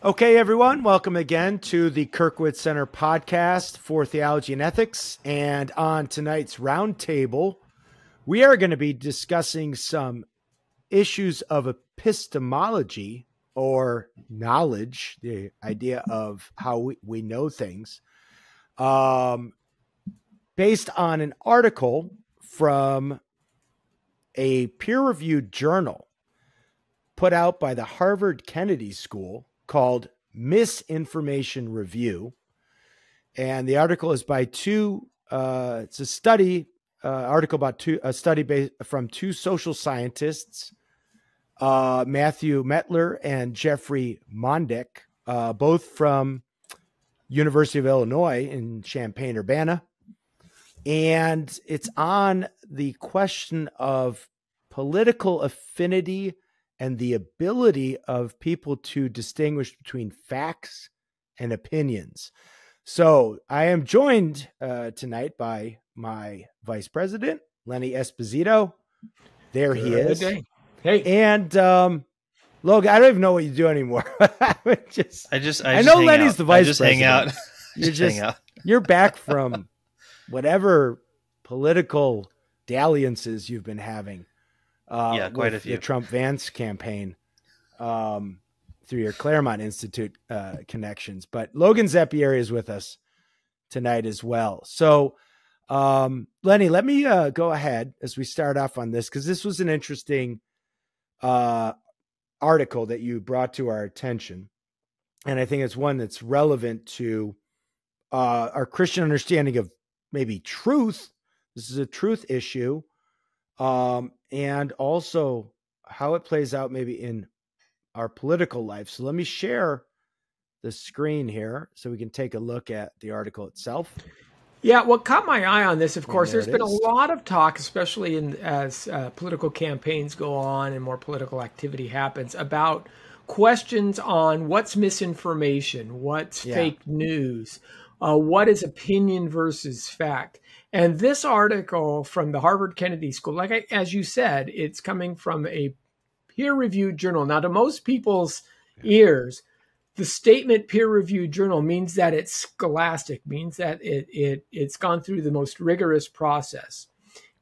Okay, everyone, welcome again to the Kirkwood Center podcast for Theology and Ethics. And on tonight's roundtable, we are going to be discussing some issues of epistemology or knowledge, the idea of how we know things, based on an article from a peer-reviewed journal put out by the Harvard Kennedy School called Misinformation Review. And the article is by it's a study, article about a study from two social scientists, Matthew Mettler and Jeffrey Mondick, both from University of Illinois in Champaign-Urbana. And it's on the question of political affinity and the ability of people to distinguish between facts and opinions. So I am joined tonight by my vice president, Lenny Esposito. There he is. Good day. Hey. And Logan, I don't even know what you do anymore. I know Lenny's the vice president. Hang out. Hang out. You're back from whatever political dalliances you've been having. Quite a few. The Trump-Vance campaign through your Claremont Institute connections. But Logan Zeppieri is with us tonight as well. So, Lenny, let me go ahead as we start off on this, because this was an interesting article that you brought to our attention. And I think it's one that's relevant to our Christian understanding of maybe truth. This is a truth issue. And also how it plays out maybe in our political life. So let me share the screen here so we can take a look at the article itself. Yeah, what caught my eye on this, of course, there's been a lot of talk, especially as political campaigns go on and more political activity happens, about questions on what's misinformation, what's fake news, what is opinion versus fact. And this article from the Harvard Kennedy School, as you said, it's coming from a peer-reviewed journal. Now, to most people's ears, the statement peer-reviewed journal means that it's scholastic, means that it's gone through the most rigorous process.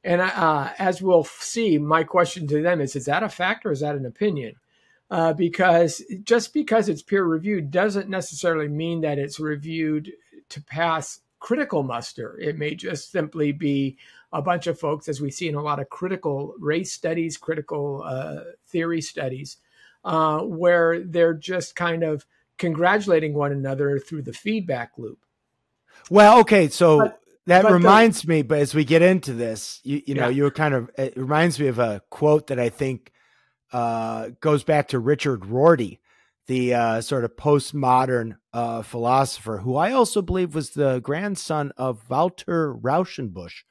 And as we'll see, my question to them is that a fact or is that an opinion? Because just because it's peer-reviewed doesn't necessarily mean that it's reviewed to pass critical muster. It may just simply be a bunch of folks, as we see in a lot of critical race studies, critical theory studies, where they're just kind of congratulating one another through the feedback loop. Well, okay, so that reminds me, but as we get into this, you know, it reminds me of a quote that I think goes back to Richard Rorty, the sort of postmodern philosopher, who I also believe was the grandson of Walter Rauschenbusch,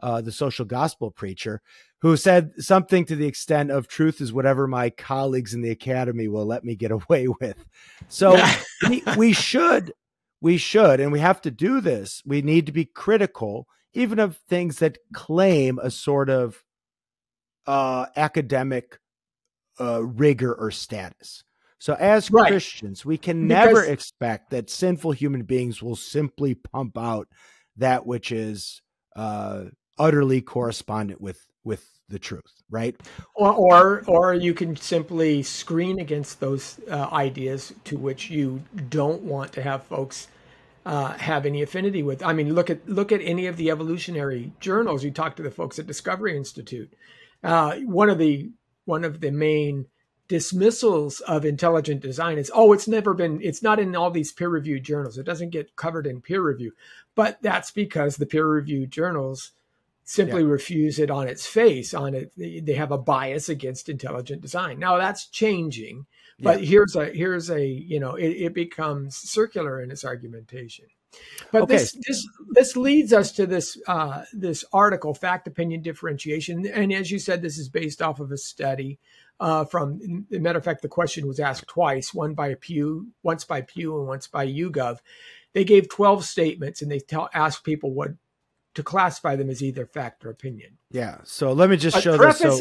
the social gospel preacher, who said something to the extent of truth is whatever my colleagues in the academy will let me get away with. So we should, and we have to do this. We need to be critical, even of things that claim a sort of academic rigor or status. So as Christians, we can never expect that sinful human beings will simply pump out that which is utterly correspondent with the truth, right? Or you can simply screen against those ideas to which you don't want to have folks have any affinity with. I mean, look at any of the evolutionary journals. You talk to the folks at Discovery Institute. One of the main dismissals of intelligent design is, it's not in all these peer-reviewed journals. It doesn't get covered in peer review. But that's because the peer-reviewed journals simply refuse it on its face. They have a bias against intelligent design. Now that's changing, but here's a it becomes circular in its argumentation. But this leads us to this article, Fact Opinion Differentiation. And as you said, this is based off of a study from, as a matter of fact, the question was asked twice, once by Pew and once by YouGov. They gave 12 statements and they asked people what to classify them as either fact or opinion. Yeah. So let me just show this. So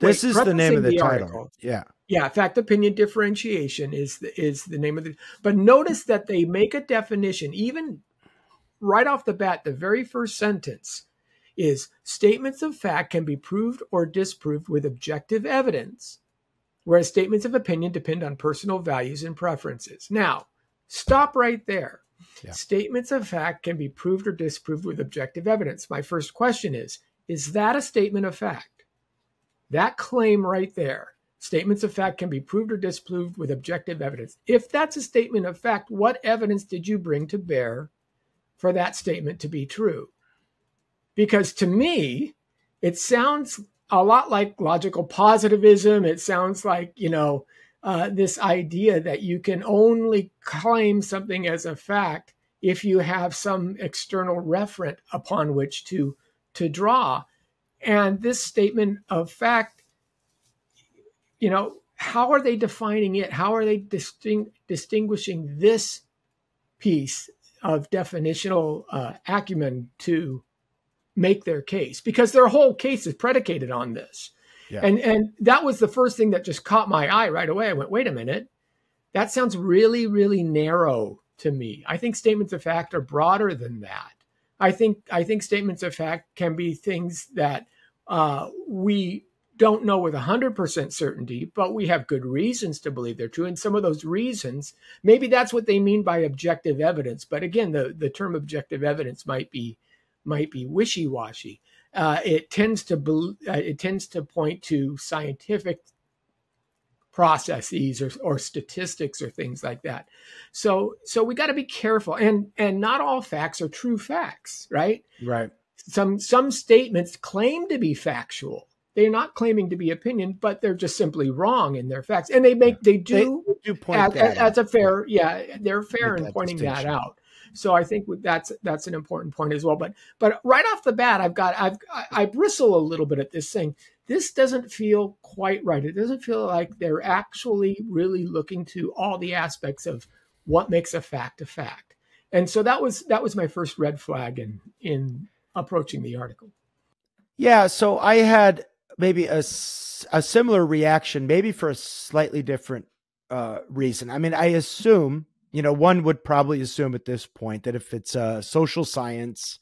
this is the name of the title. Article. Yeah. Yeah. Fact opinion differentiation is the name of the, but notice that they make a definition, even right off the bat, the very first sentence is statements of fact can be proved or disproved with objective evidence, whereas statements of opinion depend on personal values and preferences. Now, stop right there. Yeah. Statements of fact can be proved or disproved with objective evidence. My first question is that a statement of fact? That claim right there, statements of fact can be proved or disproved with objective evidence. If that's a statement of fact, what evidence did you bring to bear for that statement to be true? Because to me, it sounds a lot like logical positivism. It sounds like, this idea that you can only claim something as a fact if you have some external referent upon which to draw. And this statement of fact, how are they defining it? How are they distinguishing this piece of definitional acumen to make their case? Because their whole case is predicated on this. Yeah. And that was the first thing that just caught my eye right away. I went, wait a minute, that sounds really, really narrow to me. I think statements of fact are broader than that. I think statements of fact can be things that we don't know with 100% certainty, but we have good reasons to believe they're true. And some of those reasons, maybe that's what they mean by objective evidence. But again, the term objective evidence might be wishy-washy. It tends to point to scientific processes or statistics or things like that. So we got to be careful. And not all facts are true facts, right? Right. Some statements claim to be factual. They're not claiming to be opinion, but they're just simply wrong in their facts. And they do point as a fair, they're fair in pointing that out. So I think that's an important point as well. But right off the bat, I bristle a little bit at this saying, this doesn't feel quite right. It doesn't feel like they're actually really looking to all the aspects of what makes a fact a fact. And so that was my first red flag in approaching the article. Yeah. So I had maybe a similar reaction, maybe for a slightly different reason. I mean, I assume, one would probably assume at this point that if it's a social science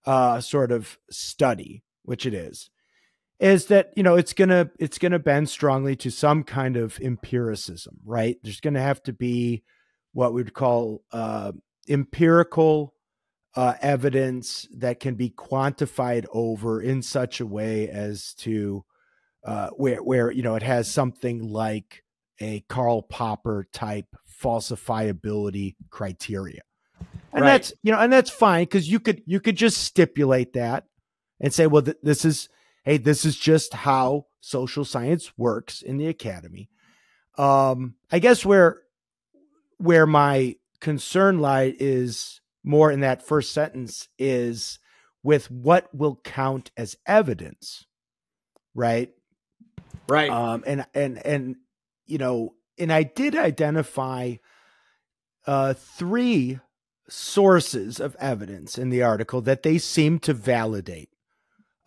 sort of study, which it is that, it's going to bend strongly to some kind of empiricism, right? There's going to have to be what we'd call empirical evidence that can be quantified over in such a way as to where it has something like a Karl Popper type falsifiability criteria. And right. That's fine, because you could just stipulate that and say, well, this is just how social science works in the academy. I guess where my concern lies is more in that first sentence is with what will count as evidence, right? Right. And I did identify 3 sources of evidence in the article that they seem to validate.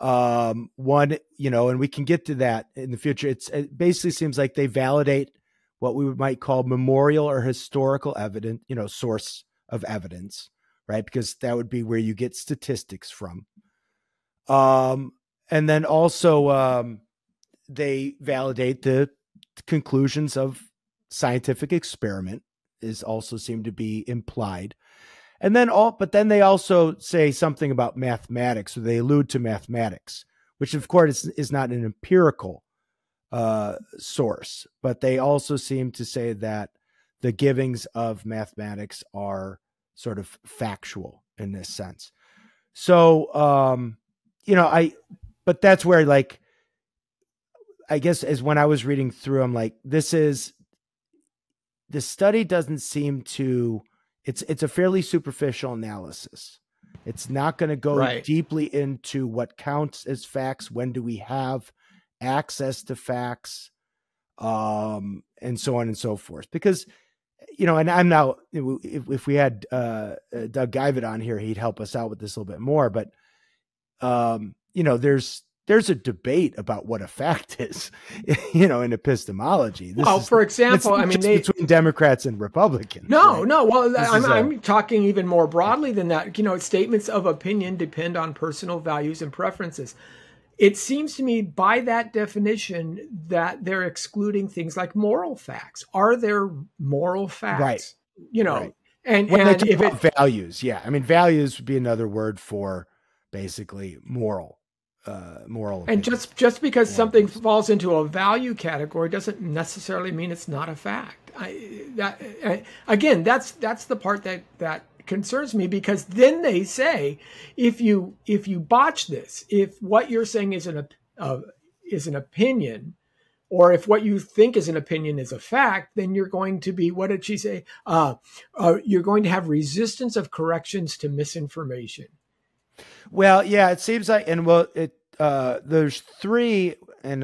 One, and we can get to that in the future. It basically seems like they validate what we might call memorial or historical evidence, source of evidence, right? Because that would be where you get statistics from. And then also they validate the conclusions of scientific experiment is also seem to be implied. And then but then they also say something about mathematics, or they allude to mathematics, which of course is not an empirical source, but they also seem to say that the givings of mathematics are sort of factual in this sense. So, but that's where, like, I guess as when I was reading through, I'm like, the study doesn't seem to, it's a fairly superficial analysis. It's not going to go deeply into what counts as facts. When do we have access to facts? And so on and so forth. Because, you know, and I'm now, if we had Doug Guyvet on here, he'd help us out with this a little bit more. But, you know, there's a debate about what a fact is, you know, in epistemology. For example, I mean, between Democrats and Republicans. No, right? no. Well, I'm talking even more broadly than that. You know, statements of opinion depend on personal values and preferences. It seems to me by that definition that they're excluding things like moral facts. Are there moral facts? Right. You know, right. and if it values, yeah. I mean, values would be another word for basically moral. And just because something falls into a value category doesn't necessarily mean it's not a fact. Again, that's the part that concerns me, because then they say if you botch this, if what you're saying is an opinion, or if what you think is an opinion is a fact, then you're going to be, what did she say? You're going to have resistance of corrections to misinformation. Well, yeah, it seems like, and there's three, and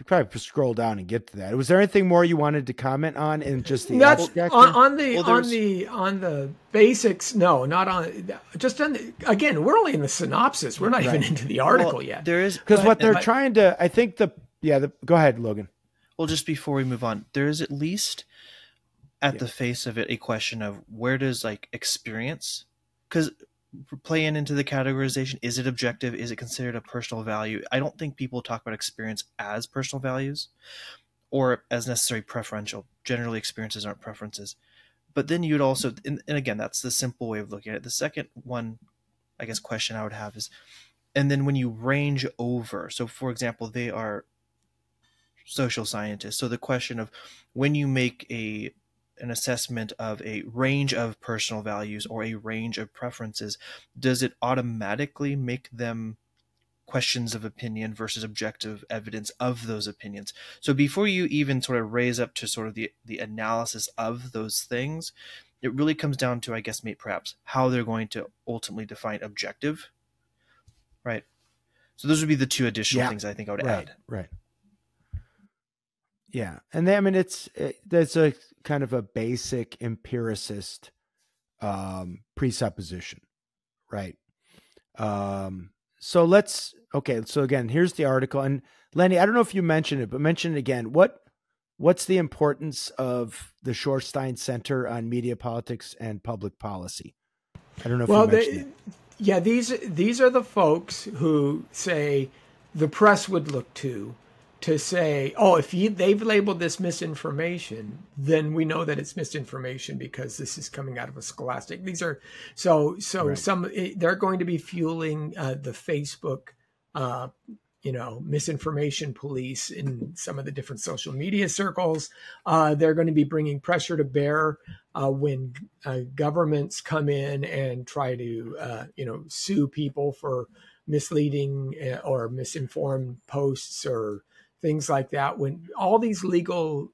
probably scroll down and get to that. Was there anything more you wanted to comment on in just the abstract? On the basics? No, not on. Just on again, we're only in the synopsis. We're not even into the article yet. There is, because what they're trying to, I think go ahead, Logan. Well, just before we move on, there is at least at the face of it a question of where does like experience, because playing into the categorization, is it objective? Is it considered a personal value? I don't think people talk about experience as personal values or as necessarily preferential. Generally, experiences aren't preferences. But then you'd also, and again, that's the simple way of looking at it. The second one, I guess, question I would have is, and then when you range over, so for example, they are social scientists. So the question of when you make an assessment of a range of personal values or a range of preferences, does it automatically make them questions of opinion versus objective evidence of those opinions? So before you even sort of raise up to sort of the analysis of those things, it really comes down to, I guess, perhaps how they're going to ultimately define objective, right? So those would be the two additional things I think I would add. Right. Yeah. And then, I mean, there's a kind of a basic empiricist presupposition, right? So again, here's the article. And Lenny, I don't know if you mentioned it, but mention it again. What's the importance of the Shorenstein Center on Media, Politics, and Public Policy? I don't know if you mentioned it. Yeah, these are the folks who say the press would look to say, oh, if they've labeled this misinformation, then we know that it's misinformation because this is coming out of a scholastic. These are right. They're going to be fueling the Facebook, misinformation police in some of the different social media circles. They're going to be bringing pressure to bear when governments come in and try to, sue people for misleading or misinformed posts or things like that. When all these legal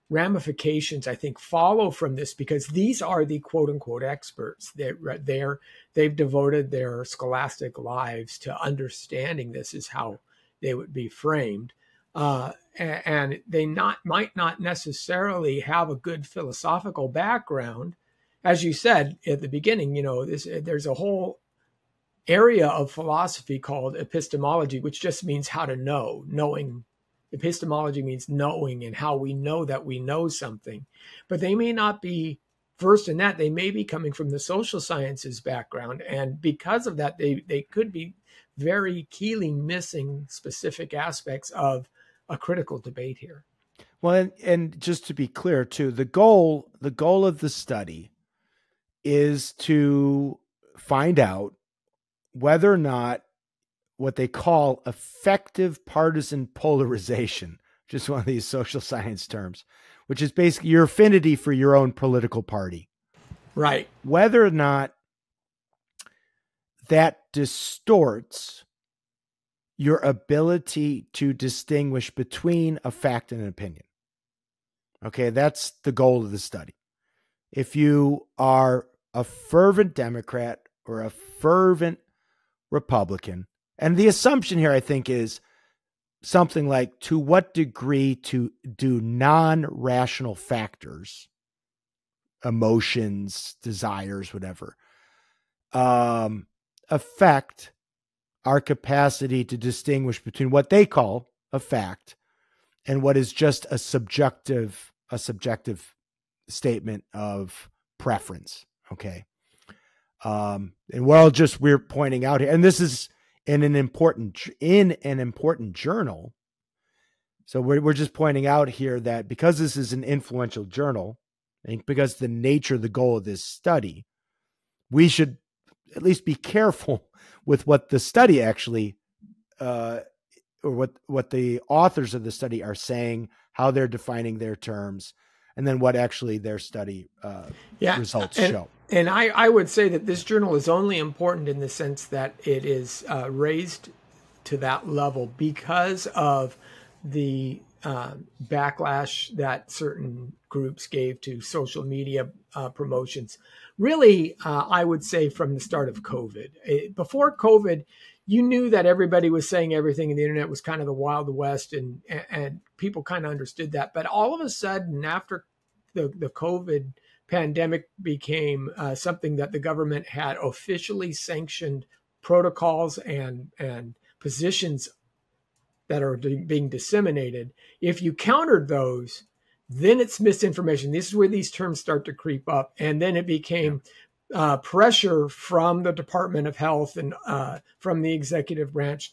ramifications, I think, follow from this, because these are the quote unquote experts. They've devoted their scholastic lives to understanding this, is how they would be framed. And they might not necessarily have a good philosophical background. As you said at the beginning, there's a whole area of philosophy called epistemology, which just means how to know. Knowing. Epistemology means knowing, and how we know that we know something. But they may not be versed in that. They may be coming from the social sciences background, and because of that, they could be very keenly missing specific aspects of a critical debate here. Well, and just to be clear too, the goal of the study is to find out whether or not what they call effective partisan polarization, which is one of these social science terms, which is basically your affinity for your own political party. Right. Whether or not that distorts your ability to distinguish between a fact and an opinion. Okay, that's the goal of the study. If you are a fervent Democrat or a fervent Republican, and the assumption here, I think, is something like, to what degree do non-rational factors emotions, desires, whatever, affect our capacity to distinguish between what they call a fact and what is just a subjective statement of preference. Okay. And we're pointing out here, and this is in an important journal. So we're just pointing out here that because this is an influential journal, and because the goal of this study, we should at least be careful with what the study actually, or what the authors of the study are saying, how they're defining their terms, and then what actually their study results show. And I would say that this journal is only important in the sense that it is raised to that level because of the backlash that certain groups gave to social media promotions. Really, I would say from the start of COVID. Before COVID, you knew that everybody was saying everything, and the internet was kind of the Wild West, and people kind of understood that. But all of a sudden, after the COVID pandemic became something that the government had officially sanctioned protocols and positions that are being disseminated, if you countered those, then it's misinformation. This is where these terms start to creep up. And then it became pressure from the Department of Health and from the executive branch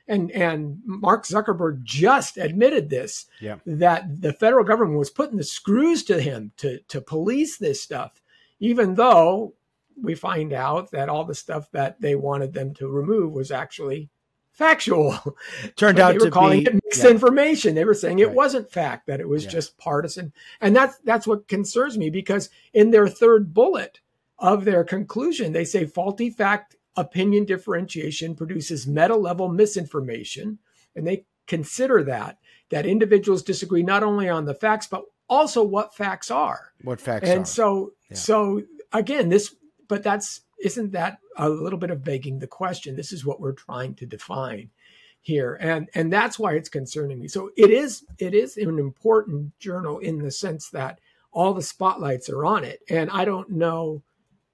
and Mark Zuckerberg just admitted this, that the federal government was putting the screws to him to police this stuff, even though we find out that all the stuff that they wanted them to remove was actually factual. Turned out they were to calling be it misinformation. They were saying it wasn't fact, that it was just partisan. And that's what concerns me, because in their third bullet of their conclusion, they say faulty fact opinion differentiation produces meta-level misinformation. And they consider that individuals disagree not only on the facts, but also what facts are. What facts are. And so again, isn't that a little bit of begging the question? This is what we're trying to define here. And that's why it's concerning me. So it is an important journal in the sense that all the spotlights are on it. And I don't know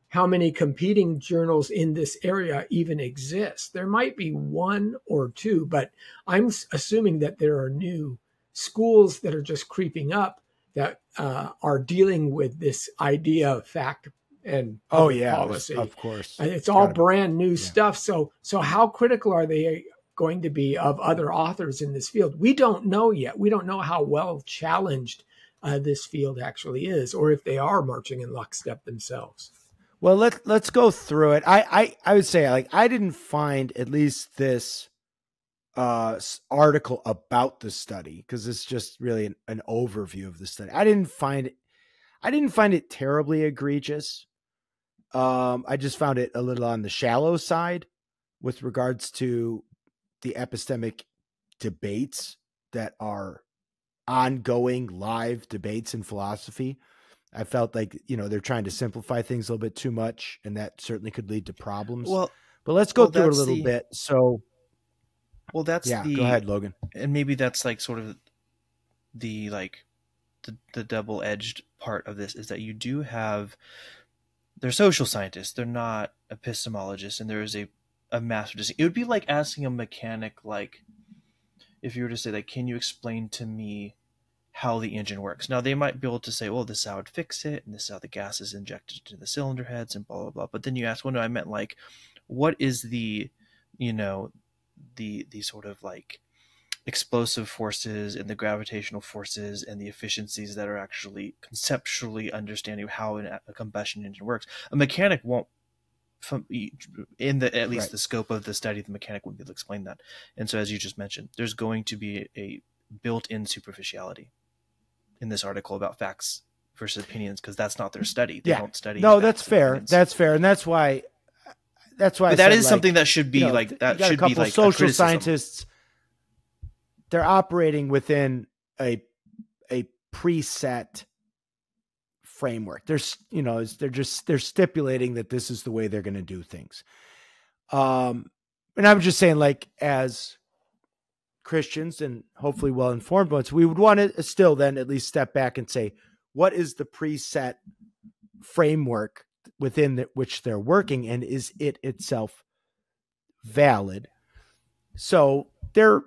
how many competing journals in this area even exist. There might be one or two, but I'm assuming that there are new schools that are just creeping up that are dealing with this idea of fact and policy. Of course. It's all brand new stuff. So how critical are they going to be of other authors in this field? We don't know yet. We don't know how well challenged this field actually is, or if they are marching in lockstep themselves. Well, let's go through it. I would say, I didn't find at least this article about the study, because it's just really an overview of the study. I didn't find it terribly egregious. I just found it a little on the shallow side with regards to the epistemic debates that are ongoing live debates in philosophy. I felt like, they're trying to simplify things a little bit too much, and that certainly could lead to problems. But let's go through it a little bit. So, go ahead, Logan. And maybe that's like sort of the double-edged part of this, is that you do have, they're social scientists, they're not epistemologists, and there is a master distinction. It would be like asking a mechanic, like, if you were to say, like, can you explain to me how the engine works? Now, they might be able to say, well, this is how it fix it, and this is how the gas is injected into the cylinder heads, and blah, blah, blah. But then you ask, well, no, I meant, like, what is the sort of, like, explosive forces and the gravitational forces and the efficiencies that are actually conceptually understanding how a combustion engine works. A mechanic won't, at least the scope of the study, the mechanic wouldn't be able to explain that. And so, as you just mentioned, there's going to be a built-in superficiality in this article about facts versus opinions, because that's not their study. They don't study. No, that's fair. That's fair. And that's why but that is something that should be that should be like social scientists. They're operating within a preset framework. They're stipulating that this is the way they're going to do things. And I was just saying, like, as Christians and hopefully well-informed ones, we would want to still then at least step back and say, what is the preset framework within which they're working, and is it itself valid? So they're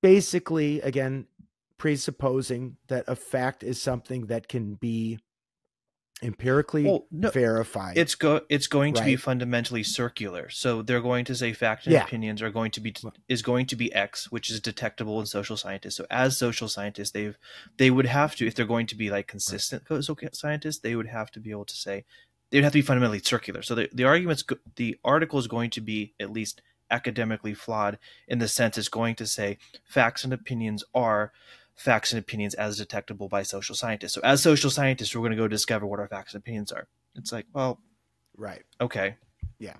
basically, again, presupposing that a fact is something that can be empirically verified. It's going to be fundamentally circular. So they're going to say fact and opinions are going to be X, which is detectable in social scientists. So as social scientists, they would have to, if they're going to be like consistent social scientists, they would have to be able to say, they would have to be fundamentally circular. So the article is going to be at least academically flawed in the sense it's going to say facts and opinions are facts and opinions as detectable by social scientists. So as social scientists, we're going to go discover what our facts and opinions are. It's like, well, right. Okay. Yeah,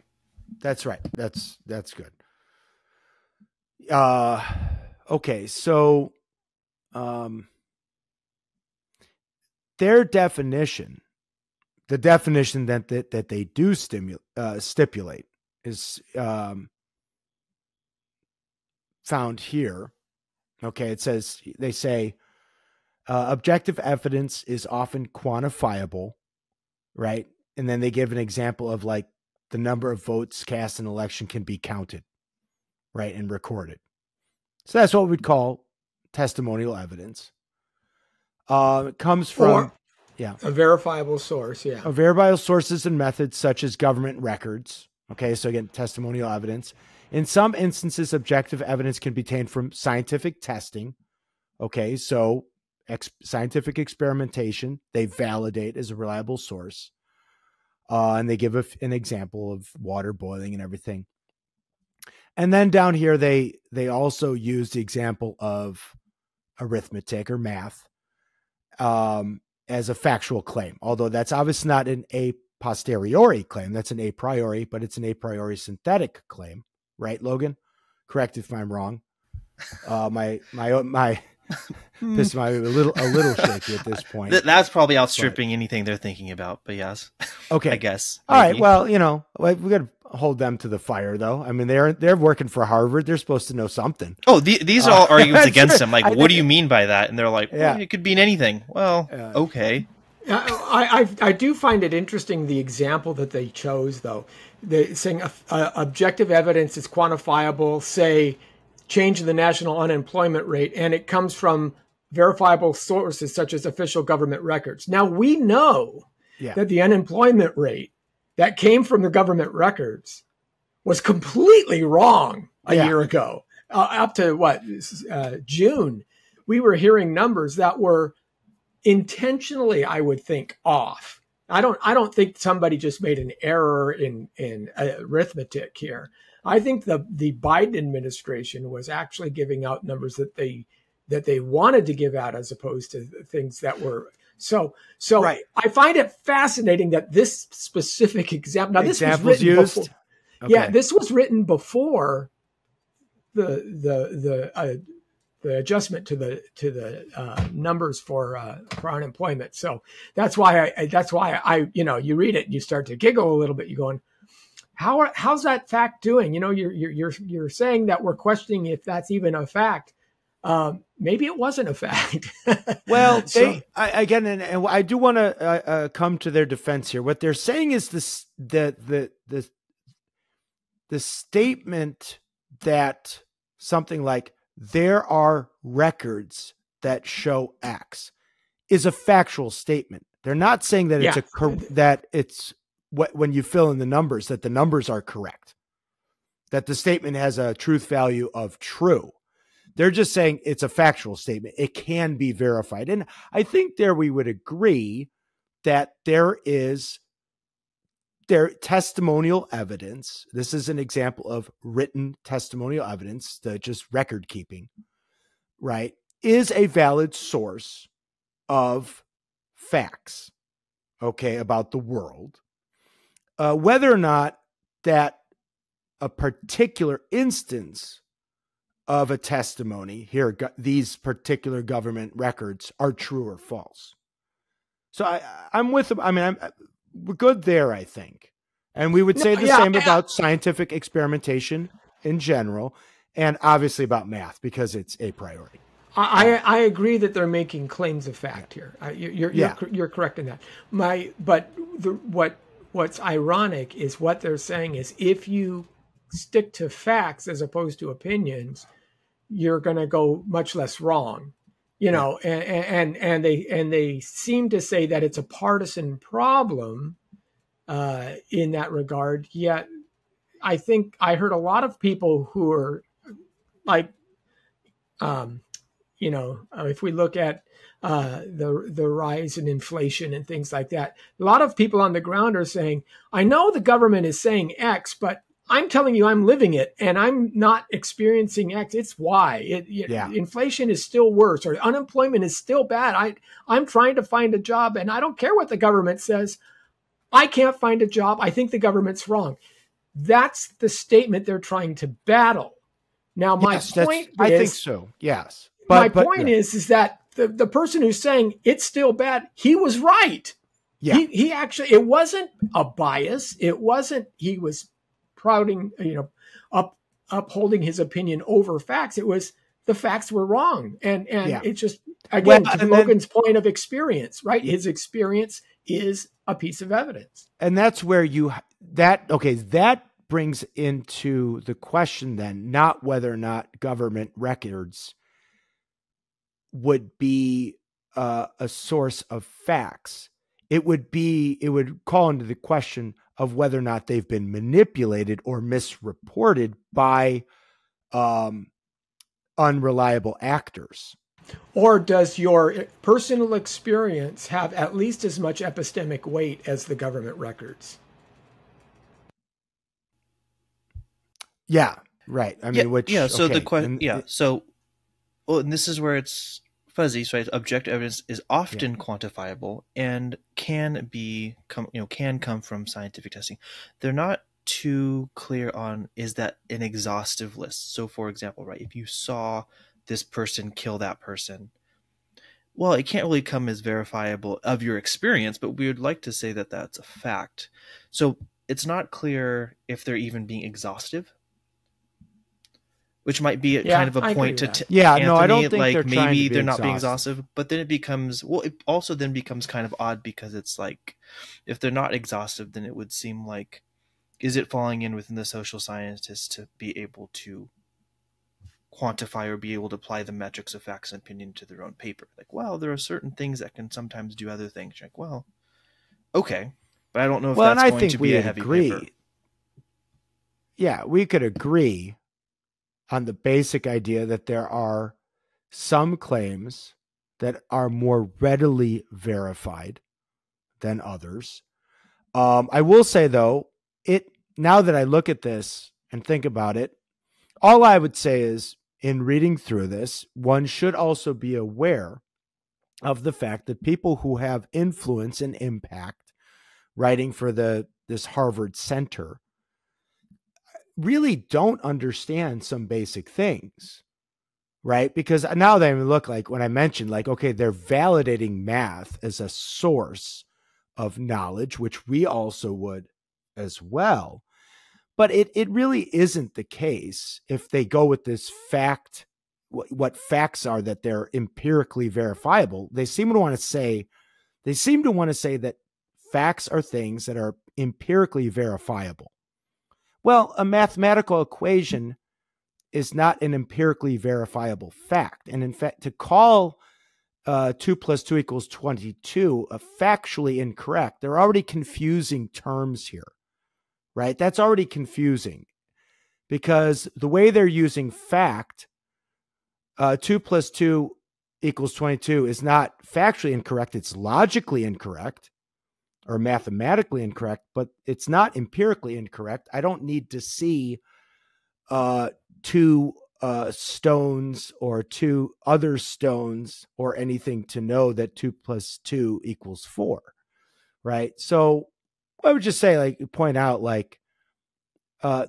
that's right. That's good. Okay. So, their definition, the definition that they do stipulate is, found here. Okay, they say objective evidence is often quantifiable, right? And then they give an example of like the number of votes cast in an election can be counted, right, and recorded. So that's what we'd call testimonial evidence. It comes from a verifiable source, a verifiable sources and methods such as government records. Okay, so again, testimonial evidence. In some instances, objective evidence can be obtained from scientific testing. Okay, so scientific experimentation, they validate as a reliable source. And they give an example of water boiling and everything. And then down here, they also use the example of arithmetic or math as a factual claim, although that's obviously not an a posteriori claim. That's an a priori, but it's an a priori synthetic claim. Right, Logan? Correct if I'm wrong. My this might be a little shaky at this point. That's probably outstripping anything they're thinking about. But yes, okay, I guess. All right. Well, we got to hold them to the fire, though. I mean, they're working for Harvard. They're supposed to know something. Oh, these are all arguments against them. Like, what do you mean by that? And they're like, well, it could mean anything. Well, okay. I do find it interesting, the example that they chose, though. They're saying objective evidence is quantifiable, say, change in the national unemployment rate, and it comes from verifiable sources such as official government records. Now, we know that the unemployment rate that came from the government records was completely wrong a year ago. Up to, June, we were hearing numbers that were intentionally, I would think, off. I don't think somebody just made an error in arithmetic here. I think the Biden administration was actually giving out numbers that they wanted to give out as opposed to things that were so. Right. I find it fascinating that this specific example. Now, this was written used. Before, okay. This was written before the adjustment to the numbers for unemployment. So that's why I you read it and you start to giggle a little bit. You're going, how's that fact doing? You're saying that we're questioning if that's even a fact. Maybe it wasn't a fact. Well, again, and I do want to come to their defense here. What they're saying is the statement that something like there are records that show X is a factual statement. They're not saying that it's when you fill in the numbers, that the numbers are correct, that the statement has a truth value of true. They're just saying it's a factual statement. It can be verified. And I think there we would agree that there testimonial evidence. This is an example of written testimonial evidence, just record keeping, right, is a valid source of facts, okay, about the world. Whether or not that a particular instance of a testimony here, these particular government records are true or false. So I'm with them. I mean, we're good there, I think. And we would say the same about scientific experimentation in general, and obviously about math because it's a priority. I agree that they're making claims of fact here. You're correct in that. What's ironic is what they're saying is if you stick to facts as opposed to opinions, you're going to go much less wrong. And they seem to say that it's a partisan problem in that regard. Yet, I think I heard a lot of people who are like, if we look at the rise in inflation and things like that, a lot of people on the ground are saying, I know the government is saying X, but I'm telling you, I'm living it and I'm not experiencing X. It's Y. Inflation is still worse, or unemployment is still bad. I'm trying to find a job and I don't care what the government says. I can't find a job. I think the government's wrong. That's the statement they're trying to battle. Now, my point is, I think so. Yes. My point is that the person who's saying it's still bad, he was right. Yeah. He actually, it wasn't a bias. It wasn't, he was upholding his opinion over facts. It was the facts were wrong. And it's just, again, to Logan's point of experience, right? His experience is a piece of evidence. And that's where that brings into the question then, not whether or not government records would be a source of facts. It would call into the question of whether or not they've been manipulated or misreported by unreliable actors. Or does your personal experience have at least as much epistemic weight as the government records? Yeah, right. I mean, So the question, and this is where it's fuzzy. So objective evidence is often quantifiable and can come from scientific testing. They're not too clear on, is that an exhaustive list? So, for example, right, if you saw this person kill that person, well, it can't really come as verifiable of your experience, but we would like to say that that's a fact. So it's not clear if they're even being exhaustive, which might be kind of a point to Anthony, I don't think they're maybe they're not being exhaustive, but then it also then becomes kind of odd, because it's like, if they're not exhaustive, then it would seem like, is it falling in within the social scientists to be able to quantify or be able to apply the metrics of facts and opinion to their own paper? Like, well, there are certain things that can sometimes do other things. You're like, well, okay, but I don't know if that's going to be a heavy paper. Yeah, we could agree on the basic idea that there are some claims that are more readily verified than others. I will say, though, now that I look at this and think about it, all I would say is, in reading through this, one should also be aware of the fact that people who have influence and impact writing for this Harvard Center really don't understand some basic things, right? Because now they look like, when I mentioned, like, okay, they're validating math as a source of knowledge, which we also would as well. But it really isn't the case if they go with this fact, what facts are that they're empirically verifiable. They seem to want to say that facts are things that are empirically verifiable. Well, a mathematical equation is not an empirically verifiable fact. And in fact, to call 2 + 2 = 22 factually incorrect, they're already confusing terms here, right? That's already confusing, because the way they're using fact, 2 + 2 = 22 is not factually incorrect. It's logically incorrect or mathematically incorrect, but it's not empirically incorrect. I don't need to see two stones or two other stones or anything to know that 2 + 2 = 4, right? So I would just say, point out,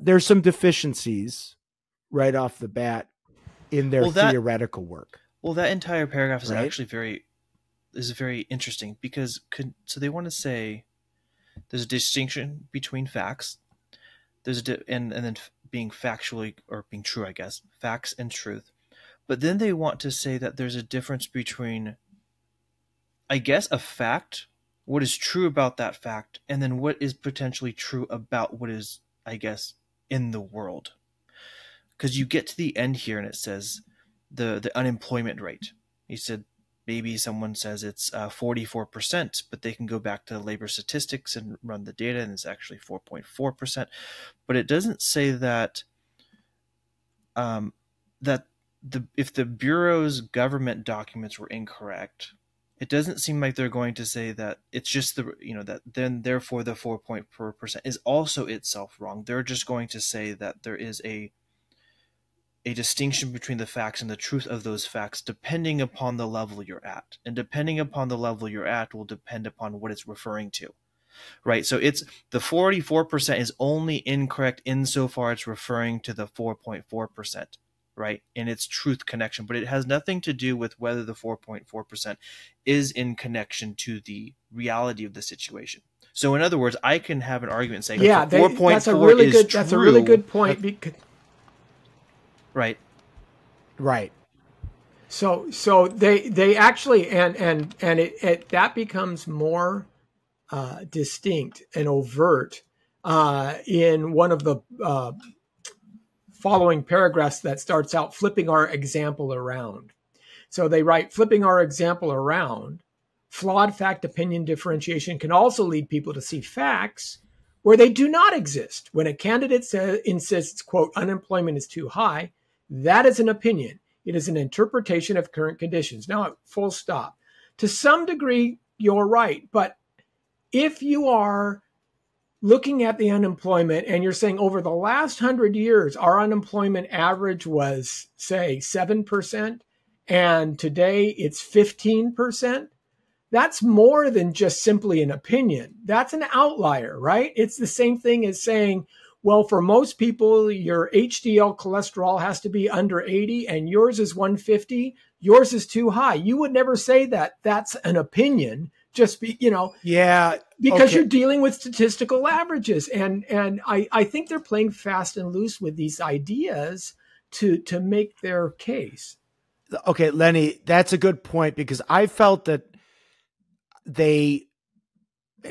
there's some deficiencies right off the bat in their theoretical work. Well, that entire paragraph is actually very interesting, because they want to say there's a distinction between facts, and then being factually, or being true, I guess, facts and truth. But then they want to say that there's a difference between, I guess, a fact, what is true about that fact, and then what is potentially true about what is, I guess, in the world. Because you get to the end here and it says the unemployment rate. He said maybe someone says it's 44%, but they can go back to labor statistics and run the data and it's actually 4.4%. But it doesn't say that if the Bureau's government documents were incorrect, it doesn't seem like they're going to say that it's just that then therefore the 4.4% is also itself wrong. They're just going to say that there is a distinction between the facts and the truth of those facts depending upon the level you're at. And depending upon the level you're at will depend upon what it's referring to. Right? So it's the 44% is only incorrect insofar it's referring to the 4.4%, right? In its truth connection, but it has nothing to do with whether the 4.4% is in connection to the reality of the situation. So in other words, I can have an argument saying 4.4 that's a really good true. That's a really good point. Right. Right. So they actually and it that becomes more distinct and overt in one of the following paragraphs that starts out flipping our example around. So they write, flipping our example around, flawed fact opinion differentiation can also lead people to see facts where they do not exist. When a candidate insists, quote, unemployment is too high, that is an opinion. It is an interpretation of current conditions. Now, full stop. To some degree, you're right. But if you are looking at the unemployment and you're saying over the last 100 years, our unemployment average was, say, 7%, and today it's 15%, that's more than just simply an opinion. That's an outlier, right? It's the same thing as saying, well, for most people, your HDL cholesterol has to be under 80 and yours is 150. Yours is too high. You would never say that that's an opinion, just because you're dealing with statistical averages. And I think they're playing fast and loose with these ideas to make their case. Okay, Lenny, that's a good point, because I felt that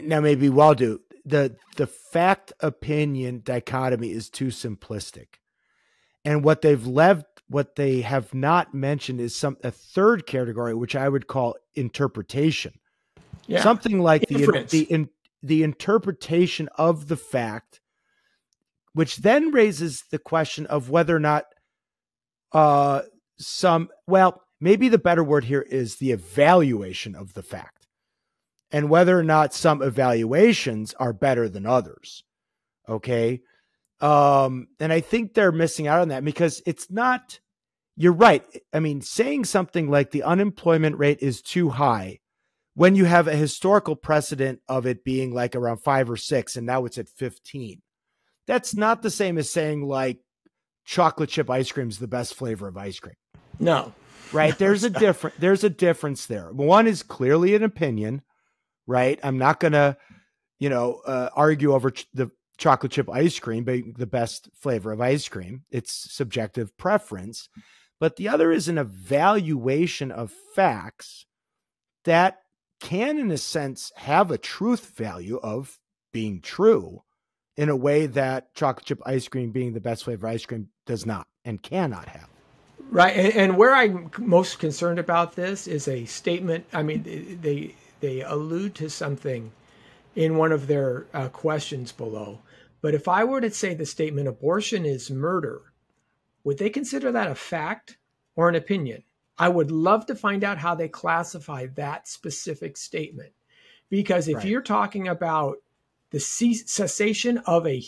now maybe we'll do, the fact opinion dichotomy is too simplistic. And what they have not mentioned is a third category, which I would call interpretation. Yeah. Something like the interpretation of the fact, which then raises the question of whether or not maybe the better word here is the evaluation of the fact. And whether or not some evaluations are better than others. Okay. And I think they're missing out on that, because it's not, you're right. I mean, saying something like the unemployment rate is too high when you have a historical precedent of it being like around 5 or 6, and now it's at 15. That's not the same as saying like chocolate chip ice cream is the best flavor of ice cream. No. Right. There's a difference there. One is clearly an opinion. Right. I'm not going to, argue over the chocolate chip ice cream being the best flavor of ice cream. It's subjective preference. But the other is an evaluation of facts that can, in a sense, have a truth value of being true in a way that chocolate chip ice cream being the best flavor of ice cream does not and cannot have. Right. And where I'm most concerned about this is a statement. I mean, they allude to something in one of their questions below. But if I were to say the statement abortion is murder, would they consider that a fact or an opinion? I would love to find out how they classify that specific statement. Because if you're talking about the cessation of a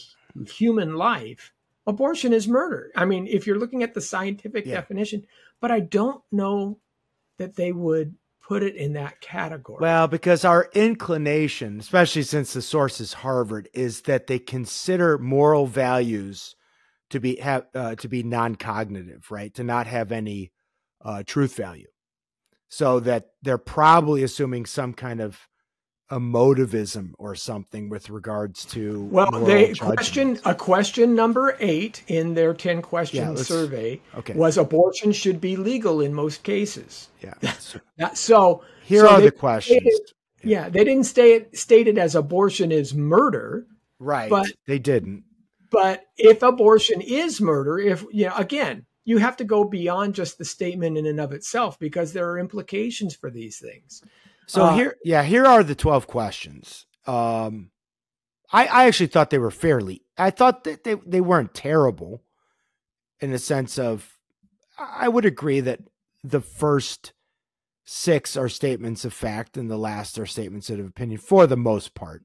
human life, abortion is murder. I mean, if you're looking at the scientific definition, but I don't know that they would put it in that category. Well, because our inclination, especially since the source is Harvard, is that they consider moral values to be non-cognitive, right? To not have any truth value. So that they're probably assuming some kind of emotivism or something with regards to well, moral question number 8 in their 10 question survey was abortion should be legal in most cases. Yeah. So here are the questions. They didn't state it as abortion is murder. Right. But they didn't. But if abortion is murder, again, you have to go beyond just the statement in and of itself, because there are implications for these things. So here are the 12 questions. I actually thought they were I thought that they weren't terrible in the sense of, I would agree that the first 6 are statements of fact and the last are statements of opinion for the most part.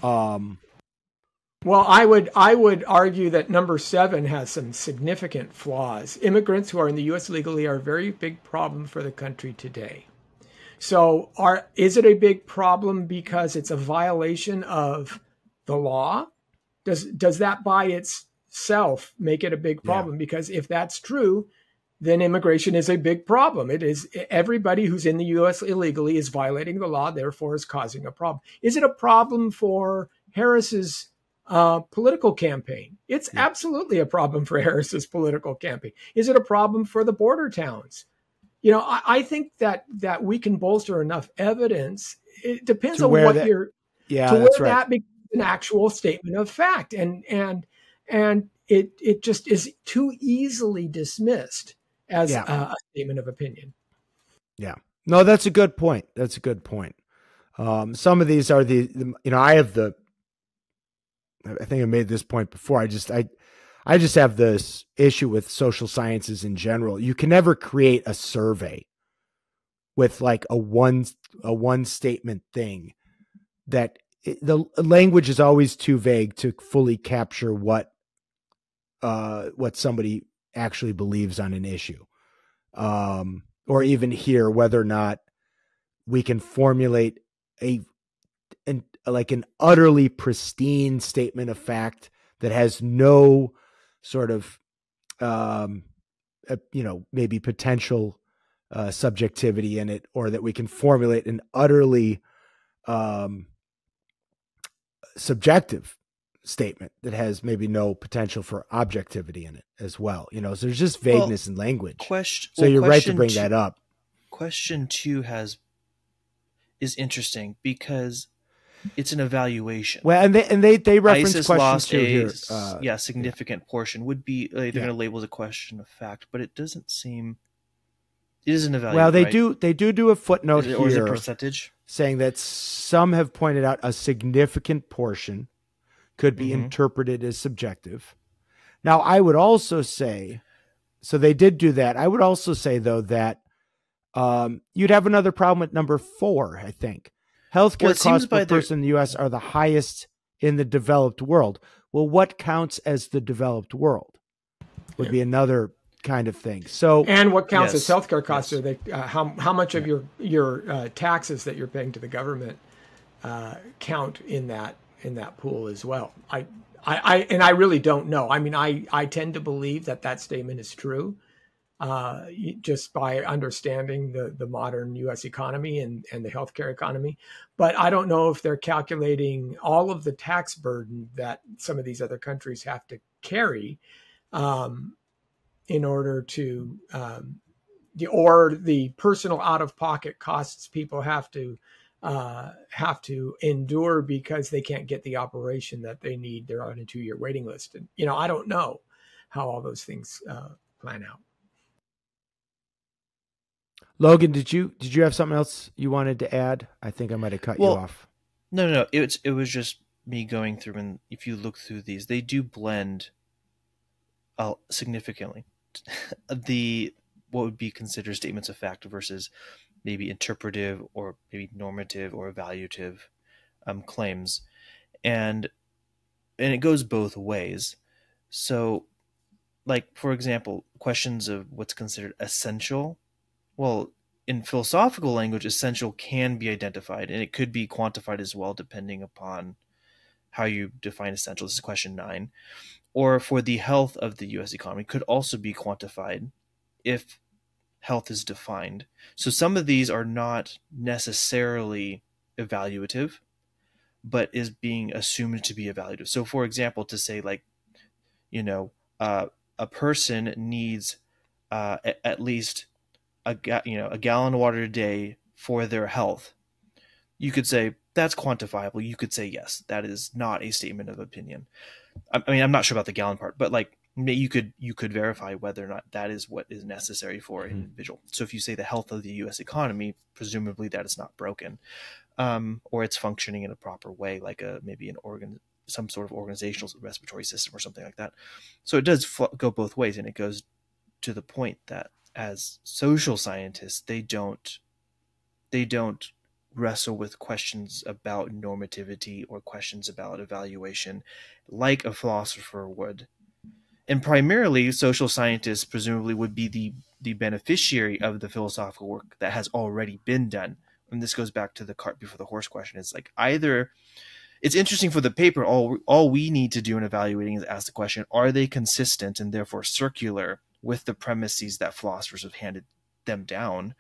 Well, I would argue that number 7 has some significant flaws. Immigrants who are in the U.S. legally are a very big problem for the country today. So is it a big problem because it's a violation of the law? Does that by itself make it a big problem? Yeah. Because if that's true, then immigration is a big problem. It is, everybody who's in the U.S. illegally is violating the law, therefore is causing a problem. Is it a problem for Harris's political campaign? It's absolutely a problem for Harris's political campaign. Is it a problem for the border towns? I think that we can bolster enough evidence. It depends on what that becomes an actual statement of fact, and it just is too easily dismissed as a statement of opinion. Yeah, no, that's a good point. Some of these are I think I made this point before. I just have this issue with social sciences in general. You can never create a survey with like a one statement thing that the language is always too vague to fully capture what somebody actually believes on an issue. Or even hear whether or not we can formulate an utterly pristine statement of fact that has no sort of, maybe potential subjectivity in it, or that we can formulate an utterly subjective statement that has maybe no potential for objectivity in it as well. So there's just vagueness in language. You're right to bring that up. Question 2 is interesting because it's an evaluation. Well, and they reference ISIS question lost 2 here. Significant portion would be they're going to label as a question of fact, but it doesn't seem. It is an evaluation. Well, they do a footnote here, or is it percentage, saying that some have pointed out a significant portion could be interpreted as subjective. Now, I would also say, so they did do that. I would also say though that you'd have another problem with number 4. I think. Healthcare costs per person in the U.S. are the highest in the developed world. Well, what counts as the developed world would be another kind of thing. So, and what counts as healthcare costs are they? How much of your taxes that you're paying to the government count in that pool as well? I really don't know. I mean, I tend to believe that statement is true. Just by understanding the modern U.S. economy and the healthcare economy. But I don't know if they're calculating all of the tax burden that some of these other countries have to carry in order to, or the personal out-of-pocket costs people have to endure because they can't get the operation that they need. They're on a 2-year waiting list. And, I don't know how all those things plan out. Logan, did you have something else you wanted to add? I think I might have cut you off. No. It was just me going through, and if you look through these, they do blend significantly. What would be considered statements of fact versus maybe interpretive or maybe normative or evaluative claims, and it goes both ways. So, like for example, questions of what's considered essential. Well, in philosophical language, essential can be identified, and it could be quantified as well, depending upon how you define essential. This is question 9. Or for the health of the U.S. economy, could also be quantified if health is defined. So some of these are not necessarily evaluative, but is being assumed to be evaluative. So, for example, to say like, you know, a person needs at least a gallon of water a day for their health. You could say that's quantifiable. You could say yes, that is not a statement of opinion. I mean, I'm not sure about the gallon part, but like you could verify whether or not that is what is necessary for an individual. So if you say the health of the U.S. economy, presumably that is not broken, or it's functioning in a proper way, like maybe some sort of organizational respiratory system or something like that. So it does go both ways, and it goes to the point that as social scientists, they don't wrestle with questions about normativity or questions about evaluation like a philosopher would. And primarily, social scientists presumably would be the beneficiary of the philosophical work that has already been done. And this goes back to the cart before the horse question. It's like either it's interesting for the paper, all we need to do in evaluating is ask the question, are they consistent and therefore circular with the premises that philosophers have handed them down?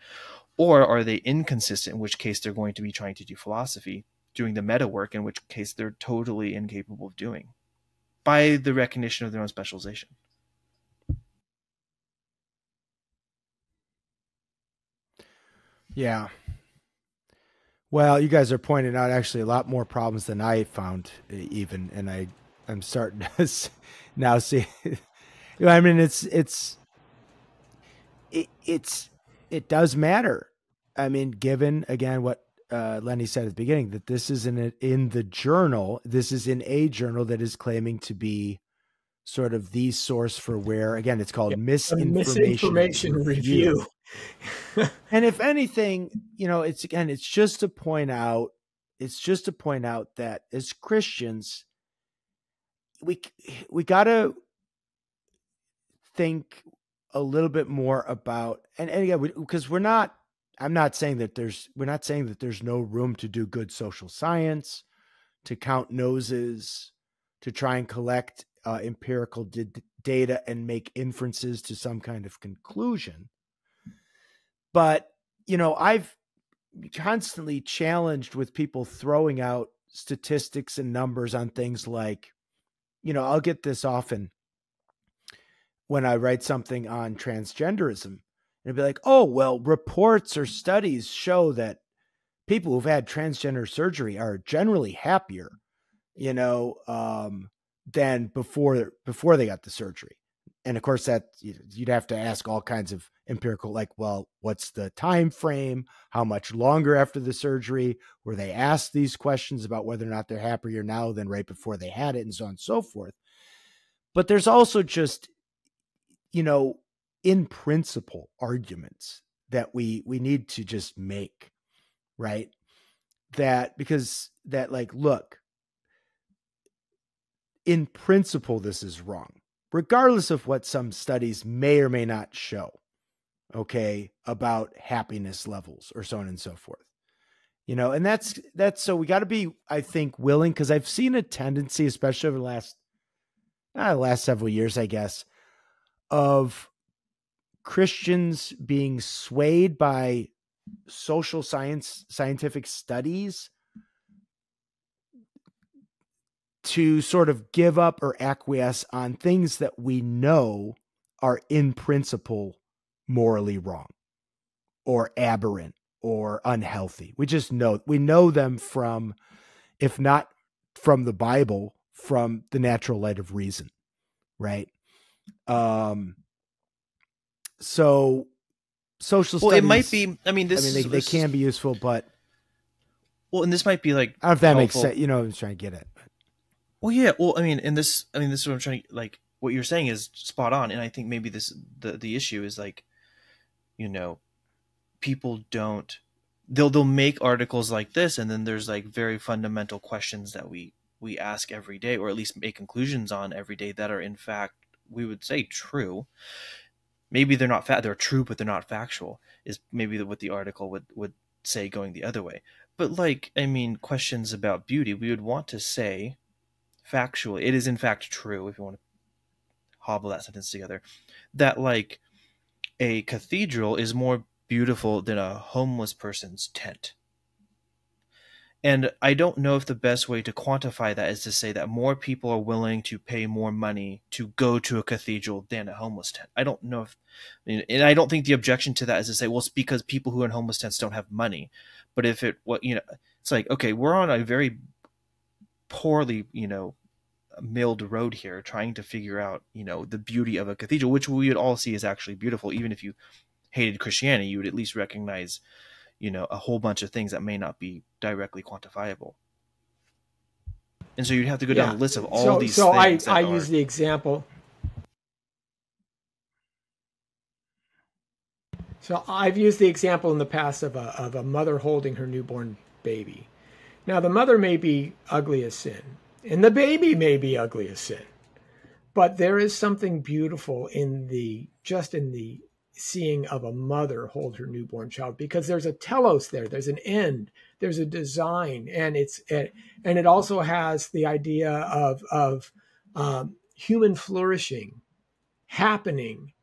Or are they inconsistent, in which case they're going to be trying to do philosophy, doing the meta work, in which case they're totally incapable of doing by the recognition of their own specialization. Yeah. Well, you guys are pointing out actually a lot more problems than I found even, and I'm starting to now see. I mean, it does matter. I mean, given again what Lenny said at the beginning, that this is in the journal. This is in a journal that is claiming to be sort of the source for where, again, it's called Misinformation Review. And if anything, it's just to point out that as Christians, we got to think a little bit more about, and again, because I'm not saying that there's no room to do good social science, to count noses, to try and collect empirical data and make inferences to some kind of conclusion. But, I've constantly challenged with people throwing out statistics and numbers on things like, I'll get this often when I write something on transgenderism, and it'd be like, oh, well, reports or studies show that people who've had transgender surgery are generally happier, than before they got the surgery. And of course, that you'd have to ask all kinds of empirical, like, well, what's the time frame? How much longer after the surgery were they asked these questions about whether or not they're happier now than right before they had it, and so on and so forth. But there's also just, in principle arguments that we need to just make, right? Look, in principle, this is wrong, regardless of what some studies may or may not show, okay, about happiness levels or so on and so forth. And that's so we got to be, I think, willing, because I've seen a tendency, especially over the last several years, I guess, of Christians being swayed by scientific studies to sort of give up or acquiesce on things that we know are in principle morally wrong or aberrant or unhealthy. We know them from, if not from the Bible, from the natural light of reason, right? So social studies, it might be, they can be useful, but and this might be like, I don't know if that makes sense. I'm just trying to get it. Well, yeah. Well, this is what I'm trying to, like, what you're saying is spot on. And I think maybe the issue is like, people they'll make articles like this, and then there's like very fundamental questions that we ask every day, or at least make conclusions on every day, that are in fact, we would say, true. Maybe they're not they're true, but they're not factual, is maybe what the article would say going the other way. But like, questions about beauty, we would want to say factually, it is in fact true, if you want to hobble that sentence together, that like a cathedral is more beautiful than a homeless person's tent. And I don't know if the best way to quantify that is to say that more people are willing to pay more money to go to a cathedral than a homeless tent. I don't know if, and I don't think the objection to that is to say, well, it's because people who are in homeless tents don't have money. But if it, what, it's like, okay, we're on a very poorly, milled road here, trying to figure out, the beauty of a cathedral, which we would all see is actually beautiful. Even if you hated Christianity, you would at least recognize a whole bunch of things that may not be directly quantifiable. And so you'd have to go down the list of all these things. So I use the example. So I've used the example in the past of a mother holding her newborn baby. Now the mother may be ugly as sin, and the baby may be ugly as sin. But there is something beautiful in the seeing of a mother hold her newborn child, because there's a telos there, there's an end, there's a design, and it also has the idea of human flourishing happening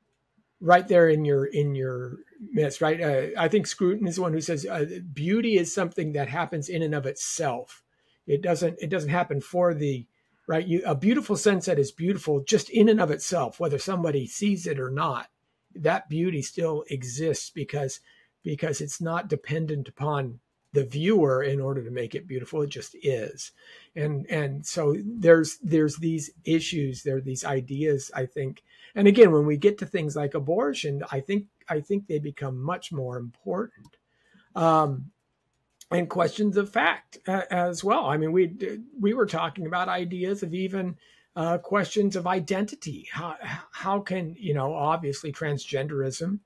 right there in your midst, right? I think Scruton is the one who says beauty is something that happens in and of itself. It doesn't happen for the right. A beautiful sunset is beautiful just in and of itself, whether somebody sees it or not. That beauty still exists because it's not dependent upon the viewer in order to make it beautiful. It just is. And so there's these issues, there are these ideas, I think. And again, when we get to things like abortion, I think they become much more important. And questions of fact as well. I mean, we were talking about ideas of even questions of identity. How can, obviously transgenderism,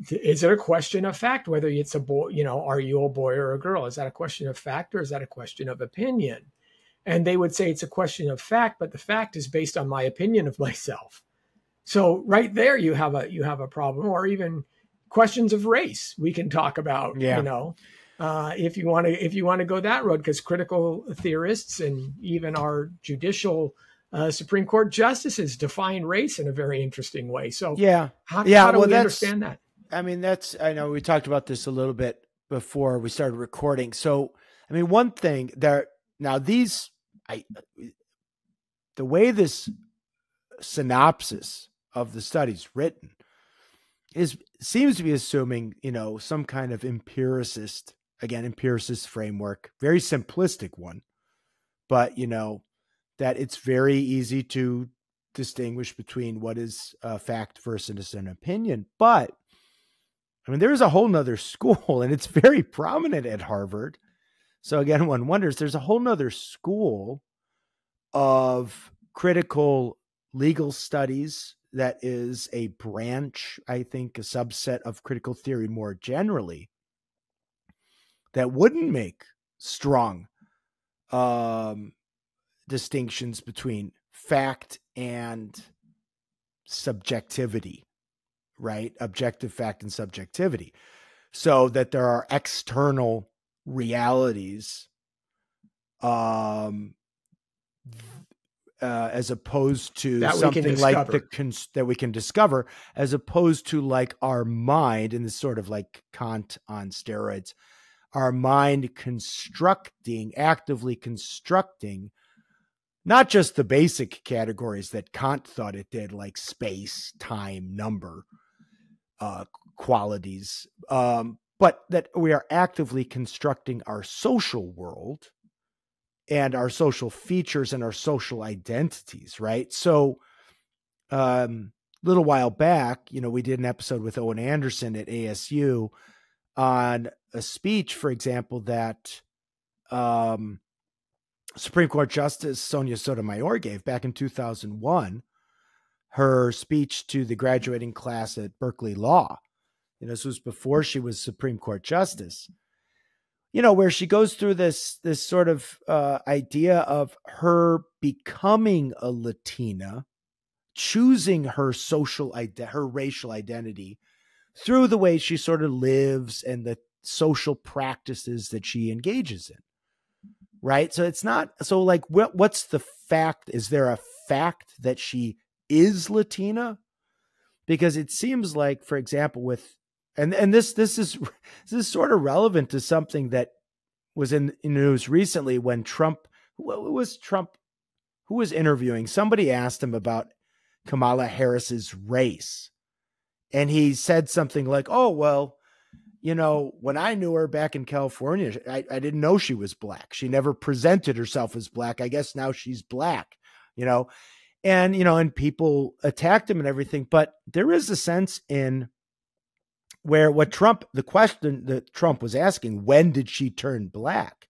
is it a question of fact whether it's a boy, are you a boy or a girl? Is that a question of fact, or is that a question of opinion? And they would say it's a question of fact, but the fact is based on my opinion of myself. So right there you have a problem. Or even questions of race we can talk about, if you want to go that road, because critical theorists and even our judicial Supreme Court justices define race in a very interesting way. So how do we understand that? I mean, I know we talked about this a little bit before we started recording. So, I mean, one thing there now, the way this synopsis of the study's written seems to be assuming, some kind of empiricist framework, very simplistic one, but, that it's very easy to distinguish between what is a fact versus an opinion. But I mean, there is a whole nother school, and it's very prominent at Harvard. So again, one wonders, there's a whole nother school of critical legal studies that is a branch, I think, a subset of critical theory more generally, that wouldn't make strong distinctions between fact and subjectivity, right? Objective fact and subjectivity. So that there are external realities as opposed to that something like that we can discover, as opposed to like our mind, and this sort of like Kant on steroids, our mind actively constructing not just the basic categories that Kant thought it did, like space, time, number, qualities, but that we are actively constructing our social world and our social features and our social identities, right? So a little while back, we did an episode with Owen Anderson at ASU on a speech, for example, that Supreme Court Justice Sonia Sotomayor gave back in 2001, her speech to the graduating class at Berkeley Law. This was before she was Supreme Court Justice, where she goes through this sort of idea of her becoming a Latina, choosing her her racial identity through the way she sort of lives and the social practices that she engages in. Right. So it's not so like, what's the fact? Is there a fact that she is Latina? Because it seems like, for example, this is sort of relevant to something that was in the news recently when who was interviewing? Somebody asked him about Kamala Harris's race. And he said something like, oh, well, you know, when I knew her back in California, I didn't know she was black. She never presented herself as black. I guess now she's black, you know, and people attacked him and everything. But there is a sense in where the question that Trump was asking, when did she turn black?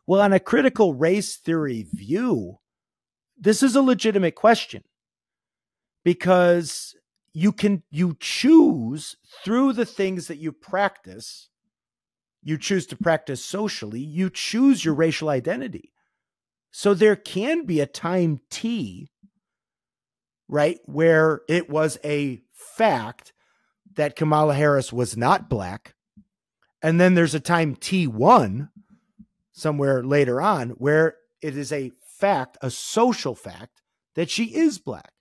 Well, on a critical race theory view, this is a legitimate question, because you choose through the things that you practice. You choose to practice socially. You choose your racial identity. So there can be a time T, right, where it was a fact that Kamala Harris was not black. And then there's a time T1 somewhere later on where it is a fact, a social fact, that she is black.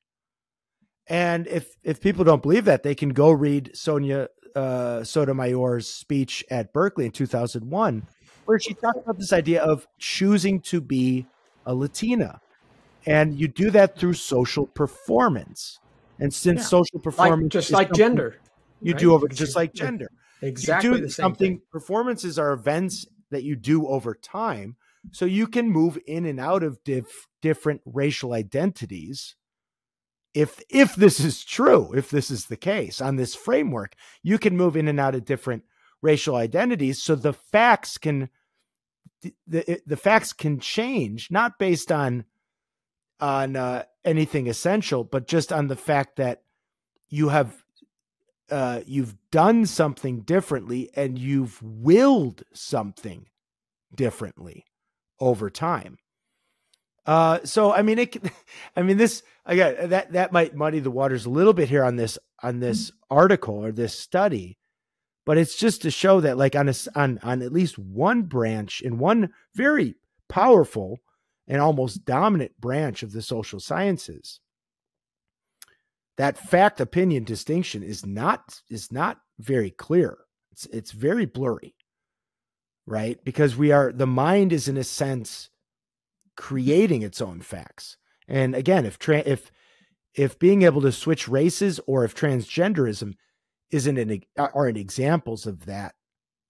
And if people don't believe that, they can go read Sonia Sotomayor's speech at Berkeley in 2001, where she talked about this idea of choosing to be a Latina. And you do that through social performance. And since social performance just like gender, you do over just like gender. Exactly you do the same thing. Performances are events that you do over time. So you can move in and out of different racial identities. If this is true, if this is the case on this framework, you can move in and out of different racial identities. So the facts can change, not based on anything essential, but just on the fact that you've done something differently and you've willed something differently over time. So I mean, this again, that might muddy the waters a little bit here on this article or this study, but it's just to show that, like, on at least one branch, in one very powerful and almost dominant branch of the social sciences, that fact opinion distinction is not very clear. It's very blurry, right? Because the mind is in a sense creating its own facts. And again, if being able to switch races, or if transgenderism aren't examples of that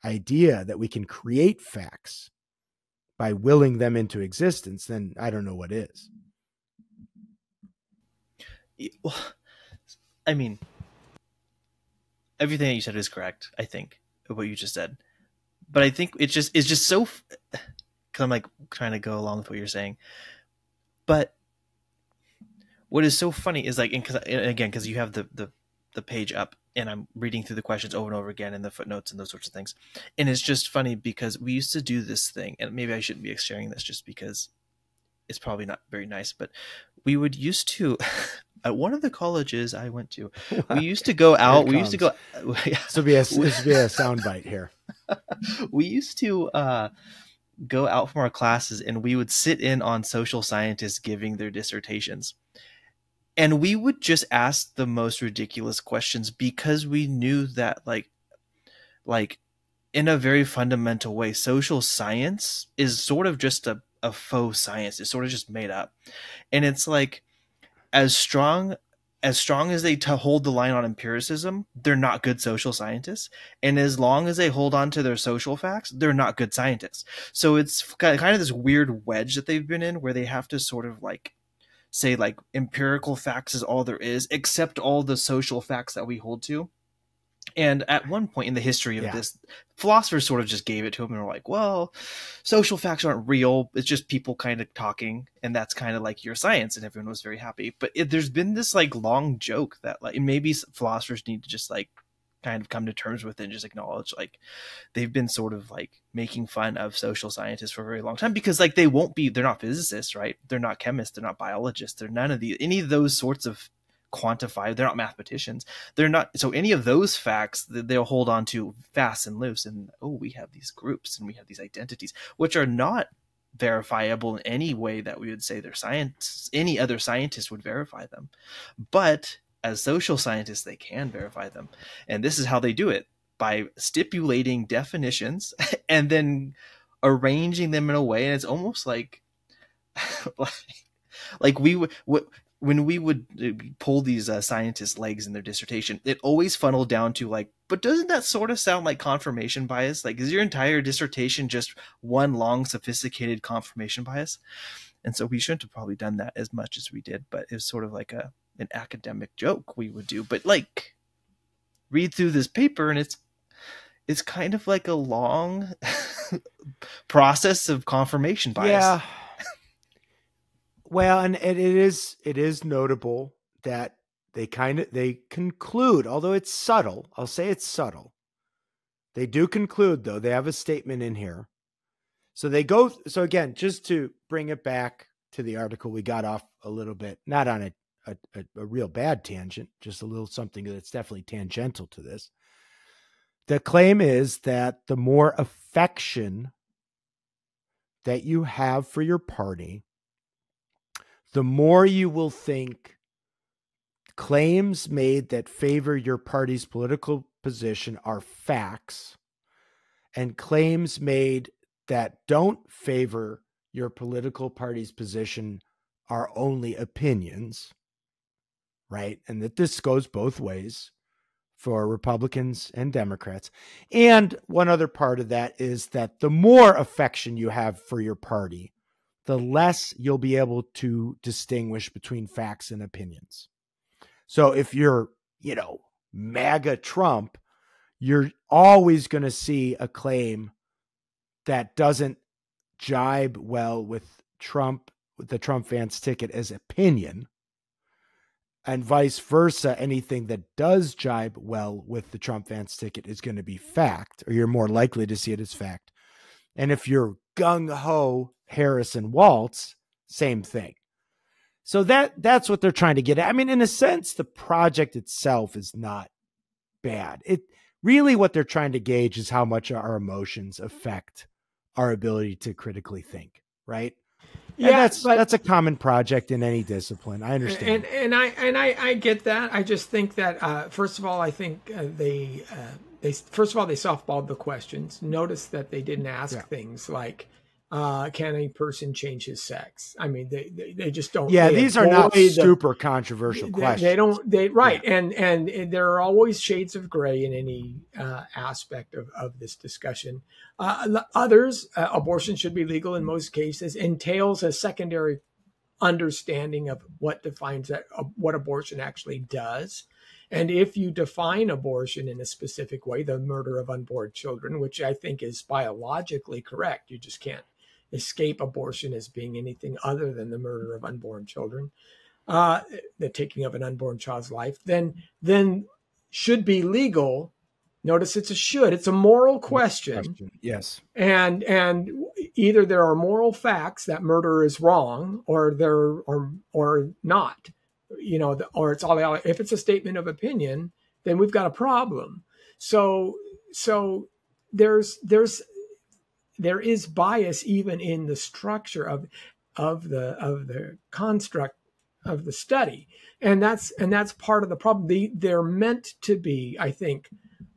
idea that we can create facts by willing them into existence, then I don't know what is. Well, I mean, everything that you said is correct, I think, of what you just said. But I think it's just so, because I'm like trying to go along with what you're saying. But what is so funny is, like, because you have the page up and I'm reading through the questions over and over again and the footnotes and those sorts of things. And it's just funny because we used to do this thing, and maybe I shouldn't be sharing this just because it's probably not very nice, but we would used to, at one of the colleges I went to, we used to go out. We used to go. This will be a soundbite here. We used to go out from our classes and we would sit in on social scientists giving their dissertations. And we would just ask the most ridiculous questions because we knew that, like in a very fundamental way, social science is sort of just a faux science. It's sort of just made up. And it's like, as strong as they hold the line on empiricism, they're not good social scientists. And as long as they hold on to their social facts, they're not good scientists. So it's kind of this weird wedge that they've been in, where they have to sort of like say, like, empirical facts is all there is, except all the social facts that we hold to. And at one point in the history of this, philosophers sort of just gave it to them and were like, well, social facts aren't real. It's just people kind of talking. And that's kind of like your science. And everyone was very happy. But there's been this like long joke that, like, maybe philosophers need to just like kind of come to terms with it and just acknowledge, like, they've been sort of like making fun of social scientists for a very long time, because like they're not physicists, right? They're not chemists. They're not biologists. They're none of any of those sorts of quantify. They're not mathematicians. They're not. So any of those facts they'll hold on to fast and loose. And, oh, we have these groups and we have these identities, which are not verifiable in any way that we would say they're science. Any other scientist would verify them. But as social scientists, they can verify them. And this is how they do it: by stipulating definitions and then arranging them in a way, and it's almost like like when we would pull these scientists' legs in their dissertation, it always funneled down to like, but doesn't that sort of sound like confirmation bias? Like, is your entire dissertation just one long, sophisticated confirmation bias? And so we shouldn't have probably done that as much as we did, but it was sort of like an academic joke we would do. But like, read through this paper, and it's kind of like a long process of confirmation bias. Yeah. Well, and it is notable that they conclude, although it's subtle, I'll say it's subtle. They do conclude, though. They have a statement in here. So so again, just to bring it back to the article, we got off a little bit, not on a real bad tangent, just a little something that's definitely tangential to this. The claim is that the more affection that you have for your party, the more you will think claims made that favor your party's political position are facts, and claims made that don't favor your political party's position are only opinions, right? And that this goes both ways for Republicans and Democrats. And one other part of that is that the more affection you have for your party, the less you'll be able to distinguish between facts and opinions. So if you're, MAGA Trump, you're always going to see a claim that doesn't jibe well with Trump, with the Trump fans' ticket as opinion, and vice versa. Anything that does jibe well with the Trump fans' ticket is going to be fact, or you're more likely to see it as fact. And if you're gung-ho Harrison Waltz, same thing. So that's what they're trying to get at. I mean, in a sense, the project itself is not bad. It really, what they're trying to gauge is how much our emotions affect our ability to critically think, right? Yeah, and that's a common project in any discipline. I understand, and I get that. I just think that first of all, I think they softballed the questions. Notice that they didn't ask things like, can a person change his sex? I mean, they just don't. Yeah, these are not super controversial questions. Right. And there are always shades of gray in any aspect of this discussion. Others, abortion should be legal in most cases, entails a secondary understanding of what defines what abortion actually does. And if you define abortion in a specific way, the murder of unborn children, which I think is biologically correct, you just can't escape abortion as being anything other than the murder of unborn children, the taking of an unborn child's life, then should be legal. Notice it's a should. It's a moral question. Yes. And either there are moral facts that murder is wrong, or or not. Or it's all, if it's a statement of opinion, then we've got a problem. So there is bias even in the structure of the construct of the study, and that's part of the problem. They're meant to be, I think,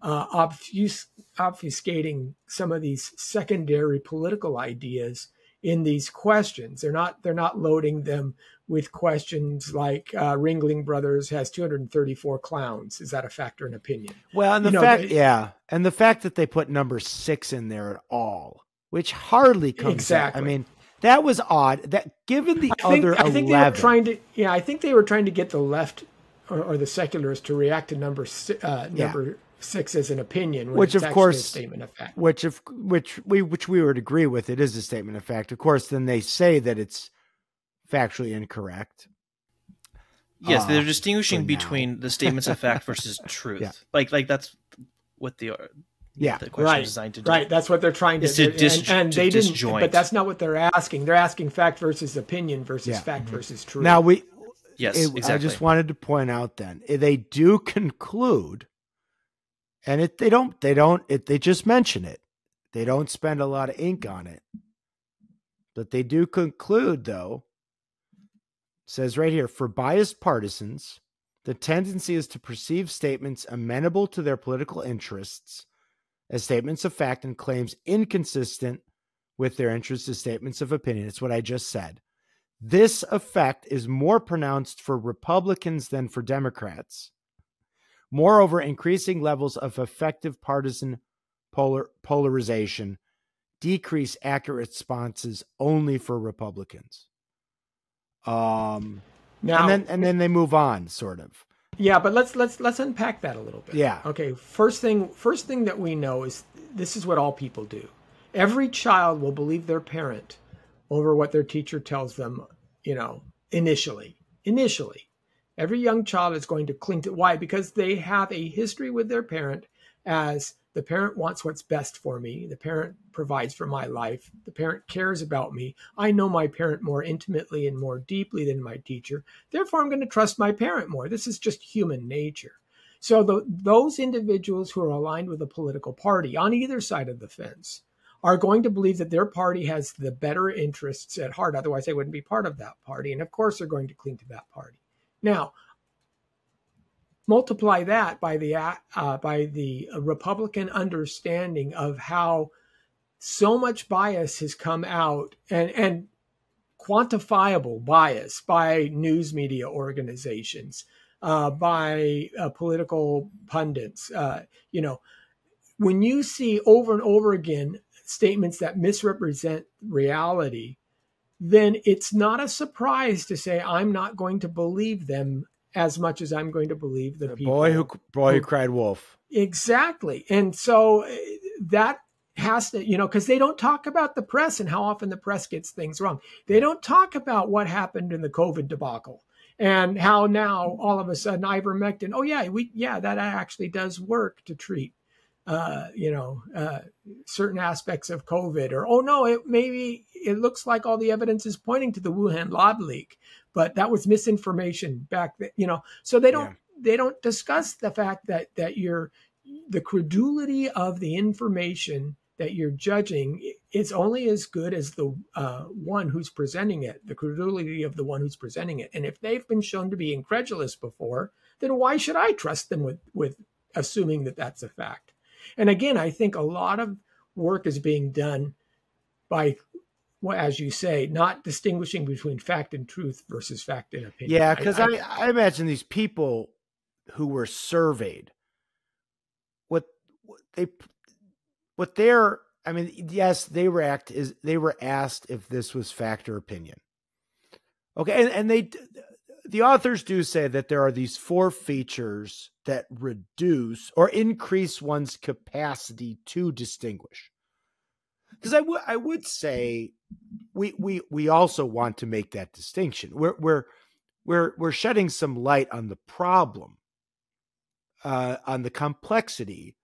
obfuscating some of these secondary political ideas in these questions. They're not loading them with questions like Ringling Brothers has 234 clowns. Is that a fact or an opinion? Well, and the fact that they put number 6 in there at all, which hardly comes exactly. Out. I mean, that was odd. That given the other 11, I think they were trying to get the left or the secularists to react to number 6 as an opinion, which of course a statement of fact. Which we would agree with. It is a statement of fact. Of course, then they say that it's factually incorrect. Yes, they're distinguishing between the statements of fact versus truth. Yeah. Like that's what the question is designed to do. Right, that's what they're trying to do. And they didn't, but that's not what they're asking. They're asking fact versus opinion versus fact versus truth. Now exactly. I just wanted to point out then they do conclude, and they just mention it. They don't spend a lot of ink on it, but they do conclude though. Says right here, for biased partisans, the tendency is to perceive statements amenable to their political interests as statements of fact and claims inconsistent with their interests as statements of opinion. It's what I just said. This effect is more pronounced for Republicans than for Democrats. Moreover, increasing levels of effective partisan polarization decrease accurate responses only for Republicans. Now, and then they move on, sort of. Yeah, but let's unpack that a little bit. Yeah. Okay. First thing that we know is this is what all people do. Every child will believe their parent over what their teacher tells them, initially. Every young child is going to cling to, why? Because they have a history with their parent as the parent wants what's best for me. The parent provides for my life. The parent cares about me. I know my parent more intimately and more deeply than my teacher. Therefore, I'm going to trust my parent more. This is just human nature. So those individuals who are aligned with a political party on either side of the fence are going to believe that their party has the better interests at heart. Otherwise, they wouldn't be part of that party. And of course, they're going to cling to that party. Now, multiply that by the Republican understanding of how so much bias has come out and quantifiable bias by news media organizations, by political pundits. When you see over and over again statements that misrepresent reality, then it's not a surprise to say I'm not going to believe them as much as I'm going to believe the people. Boy who cried wolf. Exactly. And so that has to, because they don't talk about the press and how often the press gets things wrong. They don't talk about what happened in the COVID debacle and how now all of a sudden ivermectin, that actually does work to treat certain aspects of COVID, or it looks like all the evidence is pointing to the Wuhan lab leak, but that was misinformation back then, so they don't discuss the fact that the credulity of the information that you're judging is only as good as the one who's presenting it, the credulity of the one who's presenting it. And if they've been shown to be incredulous before, then why should I trust them with assuming that that's a fact? And again, I think a lot of work is being done by, as you say, not distinguishing between fact and truth versus fact and opinion. Yeah, because I imagine these people who were surveyed, yes, they were asked if this was fact or opinion. Okay, and the authors do say that there are these 4 features that reduce or increase one's capacity to distinguish. Because I would say we also want to make that distinction. We're shedding some light on the problem, on the complexity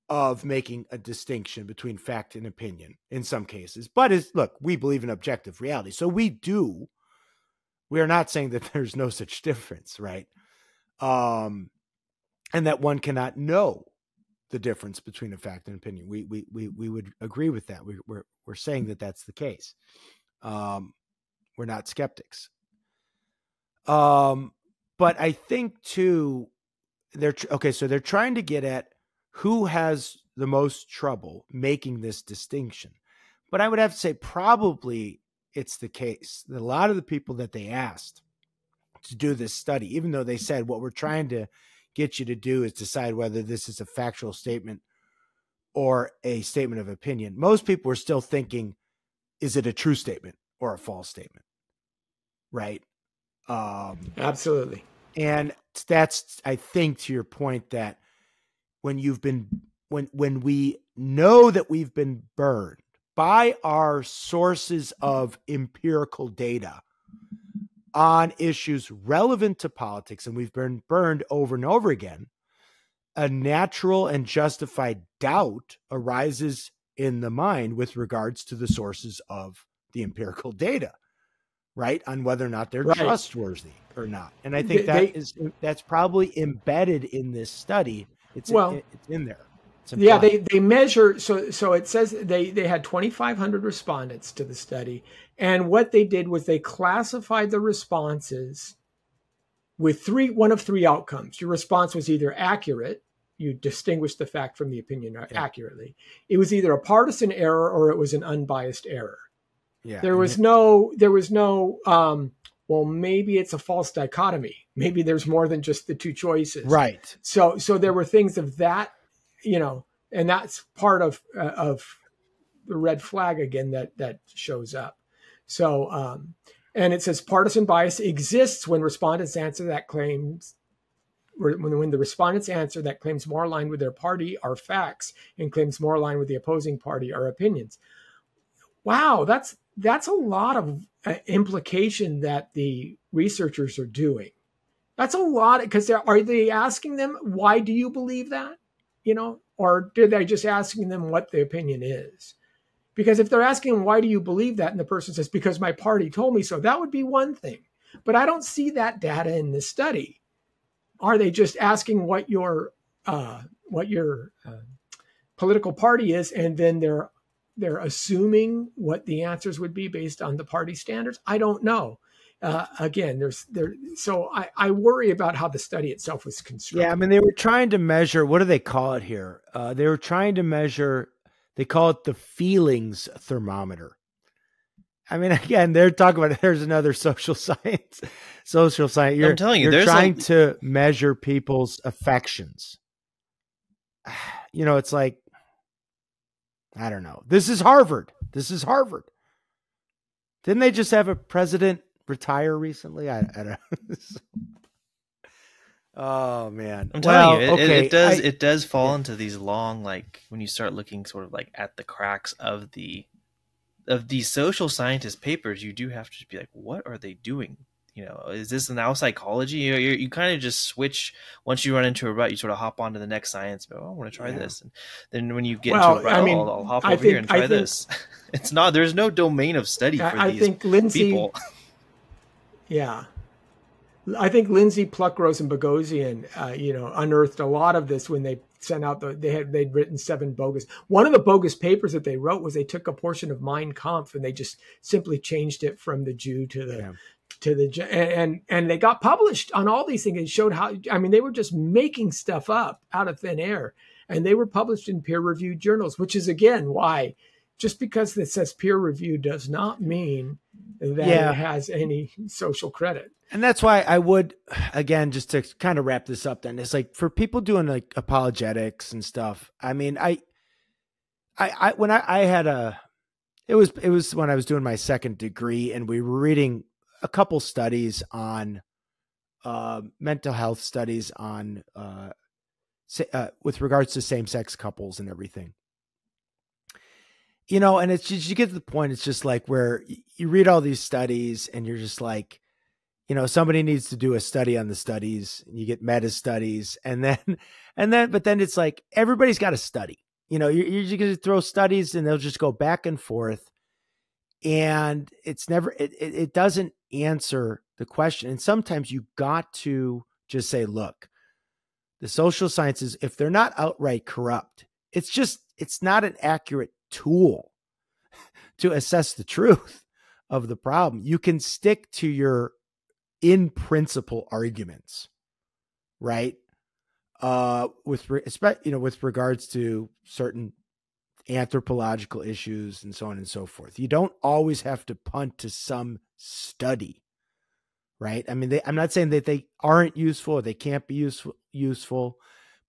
of making a distinction between fact and opinion in some cases. But look, we believe in objective reality, so we do. We are not saying that there's no such difference, right? And that one cannot know the difference between a fact and opinion. We would agree with that. We're saying that that's the case. We're not skeptics. But I think too, they're trying to get at who has the most trouble making this distinction. But I would have to say probably it's the case that a lot of the people that they asked to do this study, even though they said what we're trying to get you to do is decide whether this is a factual statement or a statement of opinion, most people were still thinking, is it a true statement or a false statement? Right? Absolutely. And that's, I think, to your point, that when we know that we've been burned by our sources of empirical data on issues relevant to politics, and we've been burned over and over again, a natural and justified doubt arises in the mind with regards to the sources of the empirical data, right? On whether or not they're trustworthy or not. And I think that's probably embedded in this study. It's in there. Yeah, they measure. So it says they had 2,500 respondents to the study. And what they did was they classified the responses with one of three outcomes. Your response was either accurate, you distinguish the fact from the opinion accurately. It was either a partisan error or it was an unbiased error. Yeah. There was no, well, maybe it's a false dichotomy. Maybe there's more than just the two choices. Right. So there were things of that, and that's part of the red flag again that shows up. So, and it says partisan bias exists when respondents answer that claims, when the respondents answer that claims more aligned with their party are facts and claims more aligned with the opposing party are opinions. Wow, that's a lot of implication that the researchers are doing. That's a lot, because are they asking them, why do you believe that? Or are they just asking them what the opinion is? Because if they're asking, why do you believe that? And the person says, because my party told me so, that would be one thing. But I don't see that data in this study. Are they just asking what your political party is, and then they're assuming what the answers would be based on the party standards? I don't know. Again, so I worry about how the study itself was constructed. Yeah, I mean, they were trying to measure, what do they call it here? They were trying to measure, they call it the feelings thermometer. I mean, again, they're talking about, there's another social science. I'm telling you, you're trying to measure people's affections. It's like, I don't know. This is Harvard. Didn't they just have a president retire recently? I don't know. Oh man. I'm telling you, it does fall into these long, like when you start looking sort of like at the cracks of these social scientist papers, you do have to be like, what are they doing? Is this now psychology? You kind of just switch once you run into a rut. You sort of hop onto the next science. But I want to try this, and then when you get into a rut, I'll hop over here and try this. It's not. There's no domain of study for these people. Yeah, I think Lindsay, Pluckrose, and Boghossian, unearthed a lot of this when they sent out they'd written 7 bogus. One of the bogus papers that they wrote was they took a portion of Mein Kampf and they just simply changed it from the Jew to the and they got published on all these things. It showed how, they were just making stuff up out of thin air, and they were published in peer-reviewed journals, which is again why just because it says peer review does not mean that it has any social credit. And that's why I would, again, just to kind of wrap this up then, it's like for people doing like apologetics and stuff. I mean, it was when I was doing my second degree, and we were reading a couple studies on mental health studies on with regards to same-sex couples and everything. And it's just, you get to the point, it's just like where you read all these studies and you're just like, somebody needs to do a study on the studies, and you get meta studies, but then it's like, everybody's got to study, you're just going to throw studies and they'll just go back and forth. And it's never, it doesn't answer the question. And sometimes you got to just say, look, the social sciences, if they're not outright corrupt, it's not an accurate tool to assess the truth of the problem. You can stick to your in principle arguments, right? With regards to certain anthropological issues and so on and so forth. You don't always have to punt to some study, right? I mean, I'm not saying that they aren't useful or they can't be useful,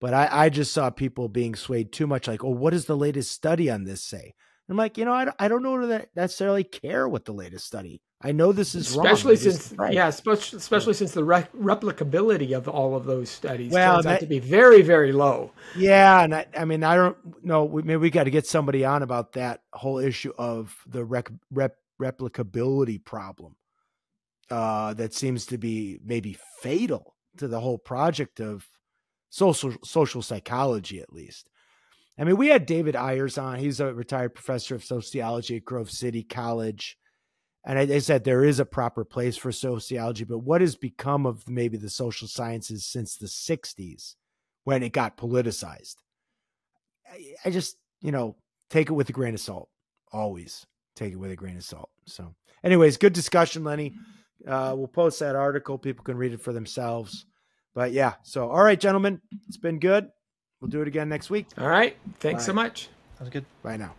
but I just saw people being swayed too much. Like, oh, what does the latest study on this say? I'm like, I don't know that necessarily care what the latest study. I know this is especially wrong. Especially since the replicability of all of those studies turns out to be very, very low. Yeah, and I don't know. Maybe we got to get somebody on about that whole issue of the replicability problem. That seems to be maybe fatal to the whole project of social psychology, at least. I mean, we had David Ayers on. He's a retired professor of sociology at Grove City College. And I said there is a proper place for sociology, but what has become of maybe the social sciences since the 60s when it got politicized? I just, take it with a grain of salt. Always take it with a grain of salt. So anyways, good discussion, Lenny. We'll post that article. People can read it for themselves. But yeah, so all right, gentlemen, it's been good. We'll do it again next week. All right. Thanks Bye. so much. Sounds good. Bye now.